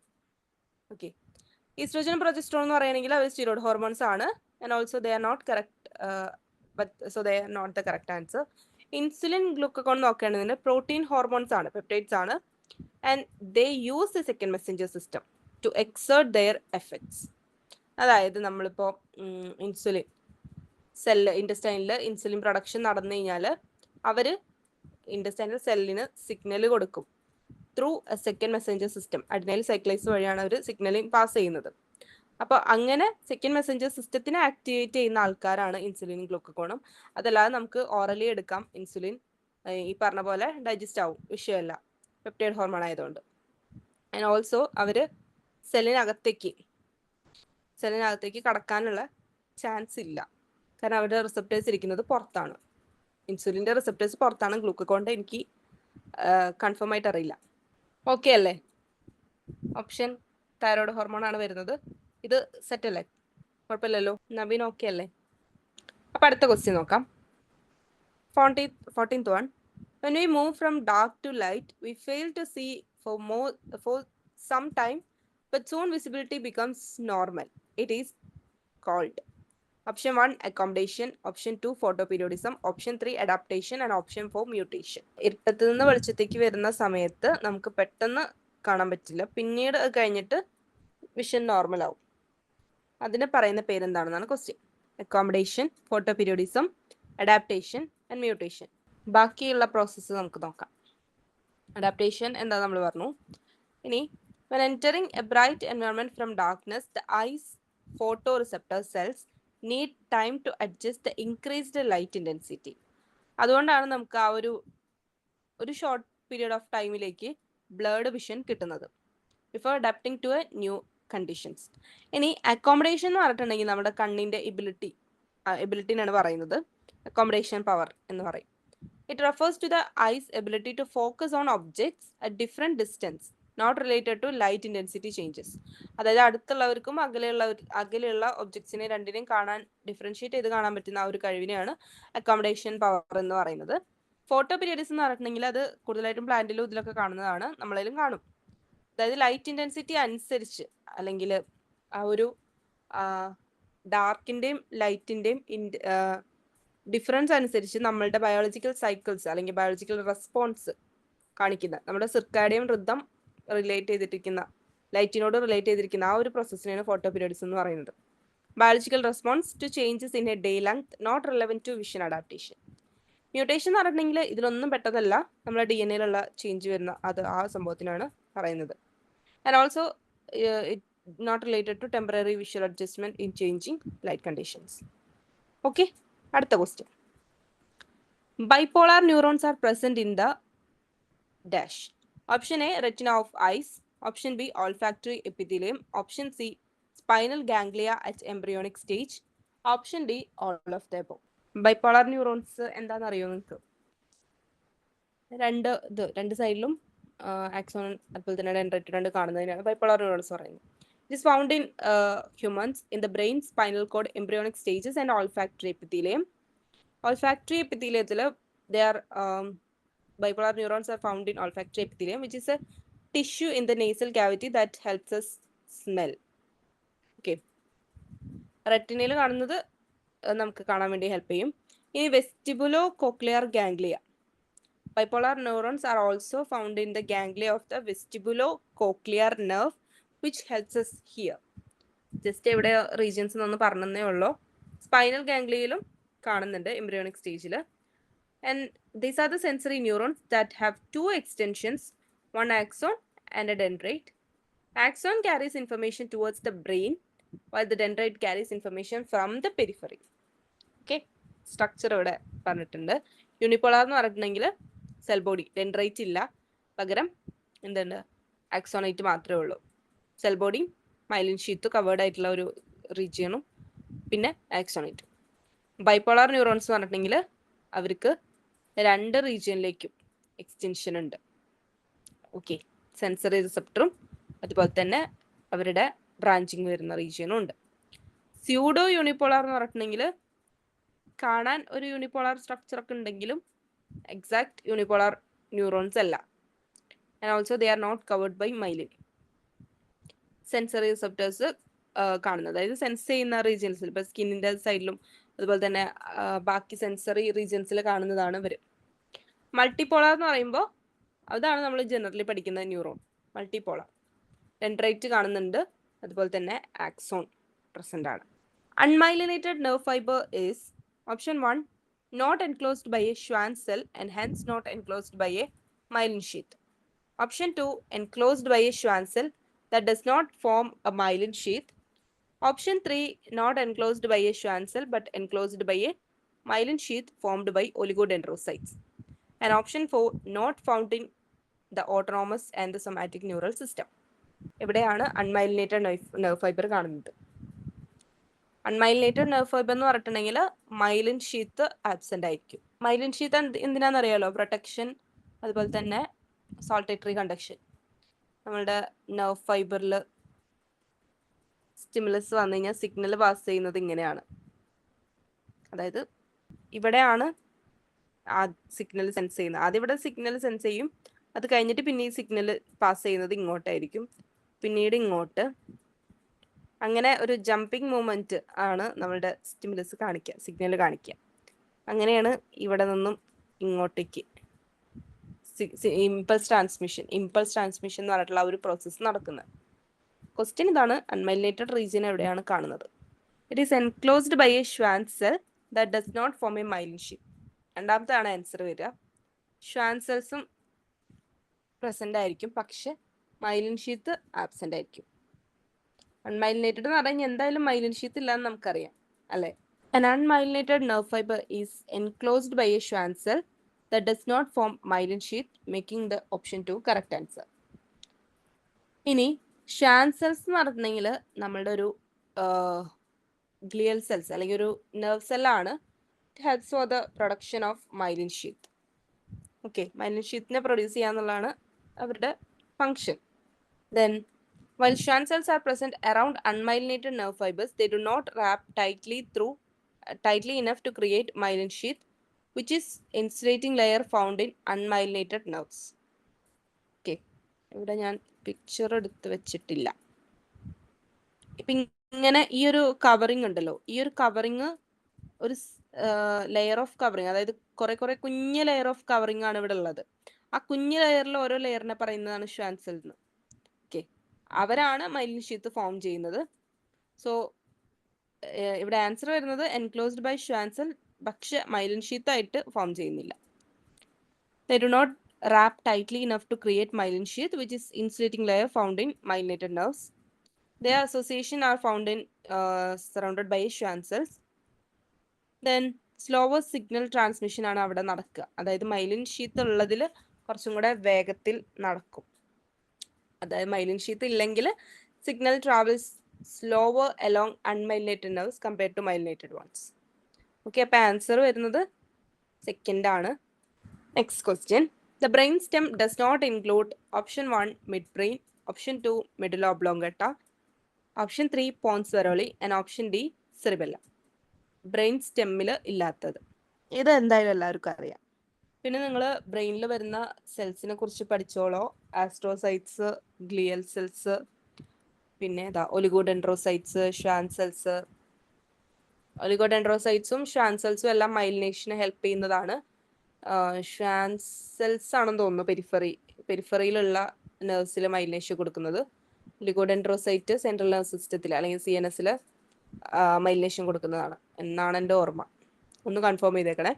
Speaker 1: Okay, estrogen progesterone എന്ന് പറയുകയാണെങ്കിൽ അവർ steroid hormones ആണ്. And also they are not correct, they are not the correct answer. Insulin, glucagon നോക്കുകയാണെങ്കിൽ protein hormones ആണ്, peptides ആണ്. And they use the second messenger system to exert their effects. അതായത് നമ്മളിപ്പോൾ insulin ഇൻറ്റസ്റ്റൈനിൽ insulin production നടന്നു കഴിഞ്ഞാൽ അവർ intestinal സെല്ലിന് signal കൊടുക്കും through A second messenger system. അഡിനൈൽ cyclase വഴിയാണ് അവർ സിഗ്നലിംഗ് പാസ് ചെയ്യുന്നത്. അപ്പോൾ അങ്ങനെ സെക്കൻഡ് മെസ്സഞ്ചർ സിസ്റ്റത്തിനെ ആക്ടിവേറ്റ് ചെയ്യുന്ന ആൾക്കാരാണ് ഇൻസുലിനും ഗ്ലൂക്കോണും. അതല്ലാതെ നമുക്ക് ഓറലി എടുക്കാം ഇൻസുലിൻ, ഈ പറഞ്ഞ പോലെ ഡൈജസ്റ്റ് ആവും, വിഷയമല്ല, പെപ്റ്റൈഡ് ഹോർമോൺ ആയതുകൊണ്ട്. ആൻഡ് ഓൾസോ അവർ സെല്ലിനകത്തേക്ക് കടക്കാനുള്ള ചാൻസ് ഇല്ല, കാരണം അവരുടെ റിസപ്റ്റേഴ്സ് ഇരിക്കുന്നത് പുറത്താണ്. ഇൻസുലിൻ്റെ റിസപ്റ്റേഴ്സ് പുറത്താണ്, ഗ്ലൂക്കോണിൻ്റെ എനിക്ക് കൺഫേം ആയിട്ട് അറിയില്ല. ഓക്കെ അല്ലേ? ഓപ്ഷൻ തൈറോയ്ഡ് ഹോർമോൺ ആണ് വരുന്നത്. ഇത് സെറ്റ് അല്ലേ? കുഴപ്പമില്ലല്ലോ. നവീൻ ഓക്കെ അല്ലേ? അപ്പൊ അടുത്ത ക്വസ്റ്റ്യൻ നോക്കാം. 14th one. When we move from dark to light, we fail to see for some time, but soon visibility becomes normal. It is called option 1 accommodation, option 2 photoperiodism, option 3 adaptation, and option 4 mutation. ഇരുട്ടത്ത് നിന്ന് വെളിച്ചത്തേക്ക് വരുന്ന സമയത്ത് നമുക്ക് പെട്ടെന്ന് കാണാൻ പറ്റില്ല, പിന്നീട് കഴിഞ്ഞിട്ട് വിഷൻ നോർമൽ ആവും. അതിന് പറയുന്ന പേരെന്താണെന്നാണ് question. Accommodation, photoperiodism, adaptation and mutation. ബാക്കിയുള്ള പ്രോസസ്സ് നമുക്ക് നോക്കാം. അഡാപ്റ്റേഷൻ എന്താ നമ്മൾ പറഞ്ഞു. ഇനി when entering a bright environment from darkness, the eye's photoreceptor cells need time to adjust the increased light intensity. അതുകൊണ്ടാണ് നമുക്ക് ആ ഒരു ഷോർട്ട് പീരിയഡ് ഓഫ് ടൈമിലേക്ക് ബ്ലർഡ് വിഷൻ കിട്ടുന്നത്, before adapting to a new conditions. ഇനി അക്കോമഡേഷൻ എന്ന് പറഞ്ഞിട്ടുണ്ടെങ്കിൽ നമ്മുടെ കണ്ണിന്റെ എബിലിറ്റിനാണ് പറയുന്നത്. അക്കോമഡേഷൻ പവർ എന്ന് പറയും. It refers to the eye's ability to focus on objects at different distance, not related to light intensity changes. അതായത് അടുത്തുള്ളവർക്കും അകലെയുള്ള ഒബ്ജക്ട്സിനെ രണ്ടിനെയും ഡിഫറൻഷിയേറ്റ് ചെയ്ത് കാണാൻ പറ്റുന്ന ആ ഒരു കഴിവിനെയാണ് അക്കോമഡേഷൻ പവർ എന്ന് പറയുന്നത്. ഫോട്ടോ പീരിയഡിസം എന്ന് പറഞ്ഞിട്ടുണ്ടെങ്കിൽ അത് കൂടുതലായിട്ടും പ്ലാന്റിലും ഇതിലൊക്കെ കാണുന്നതാണ്, നമ്മളതിലും കാണും. അതായത് ലൈറ്റ് ഇന്റൻസിറ്റി അനുസരിച്ച്, അല്ലെങ്കിൽ ആ ഒരു ഡാർക്കിന്റെയും ലൈറ്റിന്റെയും ഡിഫറൻസ് അനുസരിച്ച് നമ്മളുടെ ബയോളജിക്കൽ സൈക്കിൾസ് അല്ലെങ്കിൽ ബയോളജിക്കൽ റെസ്പോൺസ് കാണിക്കുന്ന നമ്മുടെ സിർക്കാഡിയം റിതം റിലേറ്റ് ചെയ്തിരിക്കുന്ന ലൈറ്റിനോട് റിലേറ്റ് ചെയ്തിരിക്കുന്ന ആ ഒരു പ്രോസസ്സിനെയാണ് ഫോട്ടോ പീരിയഡ്സ് എന്ന് പറയുന്നത്. Biological response to changes in a day length not relevant to vision adaptation. Mutation എന്ന് പറഞ്ഞിട്ടുണ്ടെങ്കിൽ ഇതിലൊന്നും പെട്ടതല്ല, നമ്മുടെ DNA-യിലുള്ള ചേഞ്ച് വരുന്ന അത് ആ സംഭവത്തിനാണ് പറയുന്നത്. And also it not related to temporary visual adjustment in changing light conditions. Okay, അടുത്ത question. Bipolar neurons are present in the dash. Option A, retina of eyes. Option B, olfactory epithelium. Option C, spinal ganglia at embryonic stage. Option D, all of the above. Bipolar neurons എന്താണെന്ന് അറിയോ നിങ്ങൾക്ക്? രണ്ട് സൈഡിലും axon അതുപോലെ തന്നെ dendrite കാണുന്നതിനാണ് bipolar neurons പറയുന്നത്. It is found in humans in the brain, spinal cord, embryonic stages and olfactory epithelium. Olfactory എപ്പിത്തീലിയത്തിൽ they are bipolar neurons are found in olfactory epithelium, which is a tissue in the nasal cavity that helps us smell. Okay. റെറ്റിനയിൽ കാണുന്നത് നമുക്ക് കാണാൻ വേണ്ടി help ചെയ്യും. ഇനി vestibulo cochlear ganglia. Bipolar neurons are also found in the ganglia of the vestibulo cochlear nerve which helps us here. Just എവിടെ regions എന്നൊന്ന് പറഞ്ഞതേ ഉള്ളൂ. സ്പൈനൽ ഗാംഗ്ലിയയിലും കാണുന്നുണ്ട് എംബ്രിയോണിക് സ്റ്റേജിൽ. And these are the sensory neurons that have two extensions, one axon and a dendrite. Axon carries information towards the brain, while the dendrite carries information from the periphery. Okay, structure ഇവിടെ പറഞ്ഞിട്ടുണ്ട്. Unipolar എന്ന് പറഞ്ഞിട്ടുണ്ടെങ്കിൽ cell body, dendrite ഇല്ല, പകരം എന്തുണ്ട്, ആക്സോണൈറ്റ് മാത്രമേ ഉള്ളൂ. Cell body myelin sheath covered ആയിട്ടുള്ള ഒരു റീജിയണും പിന്നെ ആക്സോണൈറ്റ്. ബൈപോളാർ ന്യൂറോൺസ് എന്ന് പറഞ്ഞിട്ടുണ്ടെങ്കിൽ അവർക്ക് രണ്ട് റീജിയനിലേക്കും എക്സ്റ്റൻഷൻ ഉണ്ട്. ഓക്കെ, സെൻസറി റിസപ്റ്ററും അതുപോലെ തന്നെ അവരുടെ ബ്രാഞ്ചിങ് വരുന്ന റീജിയനും ഉണ്ട്. സ്യൂഡോ യൂണിപോളാർ എന്ന് പറഞ്ഞിട്ടുണ്ടെങ്കിൽ കാണാൻ ഒരു യൂണിപോളാർ സ്ട്രക്ചർ ഒക്കെ ഉണ്ടെങ്കിലും എക്സാക്ട് യൂണിപോളാർ ന്യൂറോൺസ് അല്ല. And also they are not covered by myelin. Sensory receptors കാണുന്നത്, അതായത് സെൻസ് ചെയ്യുന്ന റീജിയൻസിൽ, ഇപ്പൊ സ്കിന്നിന്റെ സൈഡിലും അതുപോലെ തന്നെ ബാക്കി സെൻസറി റീജിയൻസിൽ കാണുന്നതാണ് ഇവർ. മൾട്ടിപോളാർ എന്ന് പറയുമ്പോൾ അതാണ് നമ്മൾ ജനറലി പഠിക്കുന്ന ന്യൂറോൺ, മൾട്ടിപോളാർ. ഡെൻഡ്രൈറ്റ് കാണുന്നുണ്ട്, അതുപോലെ തന്നെ ആക്സോൺ പ്രസന്റ് ആണ്. Unmyelinated nerve fibre is option 1 not enclosed by a Schwann cell and hence not enclosed by a myelin sheath. Option 2 enclosed by a Schwann cell that does not form a myelin sheath. Option 3 not enclosed by a Schwann cell but enclosed by a myelin sheath formed by oligodendrocytes. And option 4 not found in the autonomous and the somatic neural system. എവിടെയാണ് അൺമൈലിനേറ്റഡ് nerve fibre കാണുന്നത്? അൺമൈലിനേറ്റഡ് nerve fibre എന്ന് പറഞ്ഞിട്ടുണ്ടെങ്കിൽ myelin sheath absent ആയിരിക്കും. Myelin sheath എന്തിനാണെന്നറിയാലോ? Protection, അതുപോലെ തന്നെ saltatory conduction. നമ്മളുടെ nerve ഫൈബറിൽ സ്റ്റിമുലസ് വന്നു കഴിഞ്ഞാൽ സിഗ്നൽ പാസ് ചെയ്യുന്നത് ഇങ്ങനെയാണ്. അതായത് ഇവിടെയാണ് ആ സിഗ്നൽ സെൻസ് ചെയ്യുന്നത്. ആദ്യം ഇവിടെ സിഗ്നൽ സെൻസ് ചെയ്യും, അത് കഴിഞ്ഞിട്ട് പിന്നെ ഈ സിഗ്നൽ പാസ് ചെയ്യുന്നത് ഇങ്ങോട്ടായിരിക്കും, പിന്നീട് ഇങ്ങോട്ട്. അങ്ങനെ ഒരു ജമ്പിങ് മൂവ്മെന്റ് ആണ് നമ്മളുടെ സ്റ്റിമുലസ് കാണിക്കുക, സിഗ്നൽ കാണിക്കുക. അങ്ങനെയാണ് ഇവിടെ നിന്നും ഇങ്ങോട്ടേക്ക് ഇമ്പൾസ് ട്രാൻസ്മിഷൻ എന്ന് പറഞ്ഞിട്ടുള്ള ഒരു പ്രോസസ്സ് നടക്കുന്നത്. ക്വസ്റ്റ്യൻ ഇതാണ്, അൺമൈലിനേറ്റഡ് റീജിയൻ എവിടെയാണ് കാണുന്നത്? It is enclosed by a Schwann cell that does not form a myelin sheath. രണ്ടാമത്താണ് ആൻസർ വരിക. ഷ്വാൻ സെൽസും പ്രസന്റ് ആയിരിക്കും, പക്ഷെ മൈലിൻ ഷീത്ത് ആബ്സെന്റ് ആയിരിക്കും. അൺമൈലിനേറ്റഡ് എന്ന് പറഞ്ഞാൽ എന്തായാലും മൈലിൻ ഷീത്ത് ഇല്ലാന്ന് നമുക്കറിയാം, അല്ലെ? An unmyelinated nerve fiber is enclosed by a Schwann cell that does not form myelin sheath, making the option 2 correct answer. ഇനി ഷ്വാൻ സെൽസ് എന്ന് പറഞ്ഞിട്ടുണ്ടെങ്കിൽ നമ്മളുടെ ഒരു ഗ്ലിയൽ സെൽസ് അല്ലെങ്കിൽ ഒരു നെർവ് സെല്ലാണ്. It helps for the production of myelin sheath. Okay, myelin ഷീത്തിനെ produce ചെയ്യാന്നുള്ളതാണ് അവരുടെ function. Then while Schwann cells are present around unmyelinated nerve fibers, they do not wrap tightly enough to create myelin sheath, which is insulating layer found in unmyelinated nerves. Okay, ഇവിടെ ഞാൻ picture എടുത്ത് വെച്ചിട്ടില്ല. ഇപ്പം ഇങ്ങനെ ഈ ഒരു covering ഉണ്ടല്ലോ, ഈ ഒരു കവറിങ് ഒരു ലെയർ ഓഫ് കവറിങ്, അതായത് കുറെ കുഞ്ഞ് ലെയർ ഓഫ് കവറിങ് ആണ് ഇവിടെ ഉള്ളത്. ആ കുഞ്ഞ് ലെയറിൽ ഓരോ ലെയറിനെ പറയുന്നതാണ് ഷ്വാൻ സെൽ എന്ന്. ഓക്കെ, അവരാണ് മൈലിൻ ഷീത്ത് ഫോം ചെയ്യുന്നത്. സോ ഇവിടെ ആൻസർ വരുന്നത് എൻക്ലോസ്ഡ് ബൈ ഷ്വാൻ സെൽ, പക്ഷെ മൈലിൻ ഷീത്ത് ആയിട്ട് ഫോം ചെയ്യുന്നില്ല. They do not wrap tightly enough to create myelin sheath, which is insulating layer found in myelinated nerves. Their association are found in surrounded by Schwann cells. Then slower signal transmission ആണ് അവിടെ നടക്കുക. അതായത് myelin sheath ഉള്ളതിൽ കുറച്ചും കൂടെ വേഗത്തിൽ നടക്കും. അതായത് മൈലിൻ ഷീത്ത് ഇല്ലെങ്കിൽ signal travels slower along unmyelinated nerves compared to myelinated ones. Okay, അപ്പോൾ ആൻസർ വരുന്നത് സെക്കൻഡ് ആണ്. Next question. The brain stem does not include option 1 midbrain, option 2 medulla oblongata, option 3 pons varoli and option D cerebellum. Brain സ്റ്റെമ്മിൽ ഇല്ലാത്തത് ഇത് എന്തായാലും എല്ലാവർക്കും അറിയാം. പിന്നെ നിങ്ങൾ ബ്രെയിനിൽ വരുന്ന സെൽസിനെ കുറിച്ച് പഠിച്ചോളോ. ആസ്ട്രോസൈറ്റ്സ്, ഗ്ലിയൽ സെൽസ്, പിന്നെ ഒലിഗോഡെൻഡ്രോസൈറ്റ്സ്, ഷ്വാൻ സെൽസ്. ഒലിഗോഡെൻഡ്രോസൈറ്റ്സും ഷ്വാൻ സെൽസും എല്ലാം മൈലിനേഷന് ഹെൽപ്പ് ചെയ്യുന്നതാണ്. ഷ്വാൻ സെൽസ് ആണെന്ന് തോന്നുന്നു പെരിഫറിയിലുള്ള നെർവ്സിൽ മൈലിനേഷൻ കൊടുക്കുന്നത്. ലിഗോഡെൻഡ്രോസൈറ്റ് സെൻട്രൽ നെർവ് സിസ്റ്റത്തിൽ അല്ലെങ്കിൽ CNS മൈലിനേഷൻ കൊടുക്കുന്നതാണ് എന്നാണ് എൻ്റെ ഓർമ്മ. ഒന്ന് കൺഫേം ചെയ്തേക്കണേ.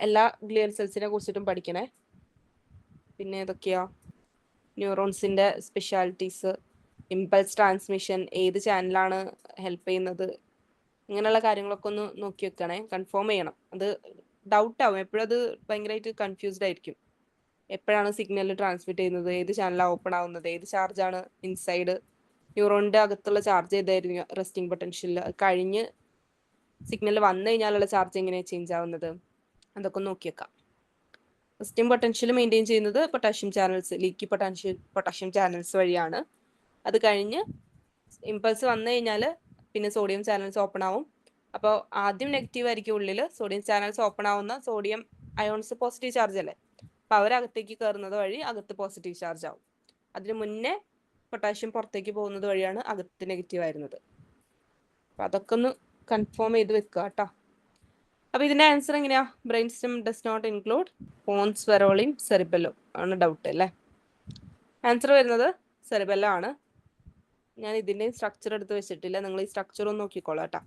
Speaker 1: എല്ലാ ഗ്ലിയൽ സെൽസിനെ കുറിച്ചിട്ടും പഠിക്കണേ. പിന്നെ ഏതൊക്കെയാ ന്യൂറോൺസിൻ്റെ സ്പെഷ്യാലിറ്റീസ്, ഇമ്പൾസ് ട്രാൻസ്മിഷൻ, ഏത് ചാനലാണ് ഹെൽപ്പ് ചെയ്യുന്നത്, ഇങ്ങനെയുള്ള കാര്യങ്ങളൊക്കെ ഒന്ന് നോക്കി വെക്കണേ. കൺഫേം ചെയ്യണം. അത് ഡൗട്ട് ആവും, എപ്പോഴും അത് ഭയങ്കരമായിട്ട് കൺഫ്യൂസ്ഡ് ആയിരിക്കും. എപ്പോഴാണ് സിഗ്നൽ ട്രാൻസ്മിറ്റ് ചെയ്യുന്നത്, ഏത് ചാനലാണ് ഓപ്പൺ ആവുന്നത്, ഏത് ചാർജാണ് ഇൻസൈഡ് ന്യൂറോണിൻ്റെ അകത്തുള്ള ചാർജ് ഏതായിരുന്നു റെസ്റ്റിംഗ് പൊട്ടൻഷ്യൽ, കഴിഞ്ഞ് സിഗ്നൽ വന്നു കഴിഞ്ഞാലുള്ള ചാർജ് എങ്ങനെയാണ് ചേഞ്ച് ആവുന്നത്, അതൊക്കെ നോക്കി വെക്കാം. റെസ്റ്റിംഗ് പൊട്ടൻഷ്യൽ മെയിൻറ്റെയിൻ ചെയ്യുന്നത് potassium channels, leaky potassium channels വഴിയാണ്. അത് കഴിഞ്ഞ് ഇമ്പൾസ് വന്നു കഴിഞ്ഞാൽ പിന്നെ സോഡിയം ചാനൽസ് ഓപ്പൺ ആവും. അപ്പോൾ ആദ്യം നെഗറ്റീവ് ആയിരിക്കും ഉള്ളിൽ, സോഡിയം ചാനൽസ് ഓപ്പൺ ആവുന്ന സോഡിയം അയോൺസ് പോസിറ്റീവ് ചാർജ് അല്ലേ, അപ്പോൾ അവരകത്തേക്ക് കയറുന്നത് വഴി അകത്ത് പോസിറ്റീവ് ചാർജ് ആവും. അതിന് മുന്നേ പൊട്ടാഷ്യം പുറത്തേക്ക് പോകുന്നത് വഴിയാണ് അകത്ത് നെഗറ്റീവ് ആയിരുന്നത്. അപ്പം അതൊക്കെ ഒന്ന് കൺഫേം ചെയ്ത് വെക്കുക കേട്ടോ. അപ്പോൾ ഇതിൻ്റെ ആൻസർ എങ്ങനെയാ? Brain stem does not include pons വെറോളിയും സെറിബെല്ലും ആണ് ഡൗട്ട് അല്ലേ. ആൻസർ വരുന്നത് സെറിബെല്ലം ആണ്. ഞാൻ ഇതിൻ്റെ സ്ട്രക്ചർ എടുത്ത് വെച്ചിട്ടില്ല, നിങ്ങൾ ഈ സ്ട്രക്ചർ ഒന്ന് നോക്കിക്കോളാം കേട്ടോ.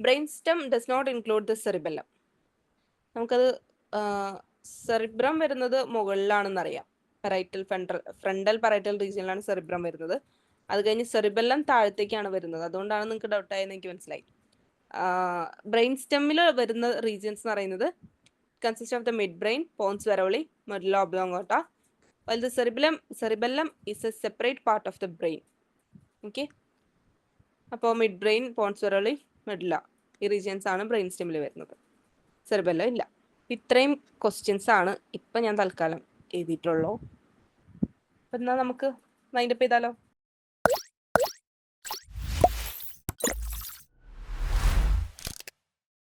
Speaker 1: Brain stem does not include the cerebellum. നമുക്കത് സെറിബ്രം വരുന്നത് മുകളിലാണെന്നറിയാം. ഫ്രണ്ടൽ പറൈറ്റൽ റീജിയനിലാണ് സെറിബ്രം വരുന്നത്. അത് കഴിഞ്ഞ് സെറിബെല്ലം താഴത്തേക്കാണ് വരുന്നത്. അതുകൊണ്ടാണ് നിങ്ങൾക്ക് ഡൗട്ടായെന്ന് എനിക്ക് മനസ്സിലായി. ബ്രെയിൻ സ്റ്റെമ്മിൽ വരുന്ന റീജിയൻസ് എന്ന് പറയുന്നത് consist of the mid brain, pons varolii, medulla oblongata, while the cerebellum is a separate part of the brain. Okay, അപ്പോൾ mid brain, pons varolii, medulla ഈ റീജിയൻസ് ആണ് ബ്രെയിൻ സ്റ്റെമ്മിൽ വരുന്നത്. സെറിബെല്ലം ഇല്ല. ഇത്രയും ക്വസ്റ്റ്യൻസ് ആണ് ഇപ്പം ഞാൻ തൽക്കാലം എഴുതിയിട്ടുള്ളൂ. അപ്പം എന്നാൽ നമുക്ക് വൈൻഡപ്പ് ചെയ്താലോ?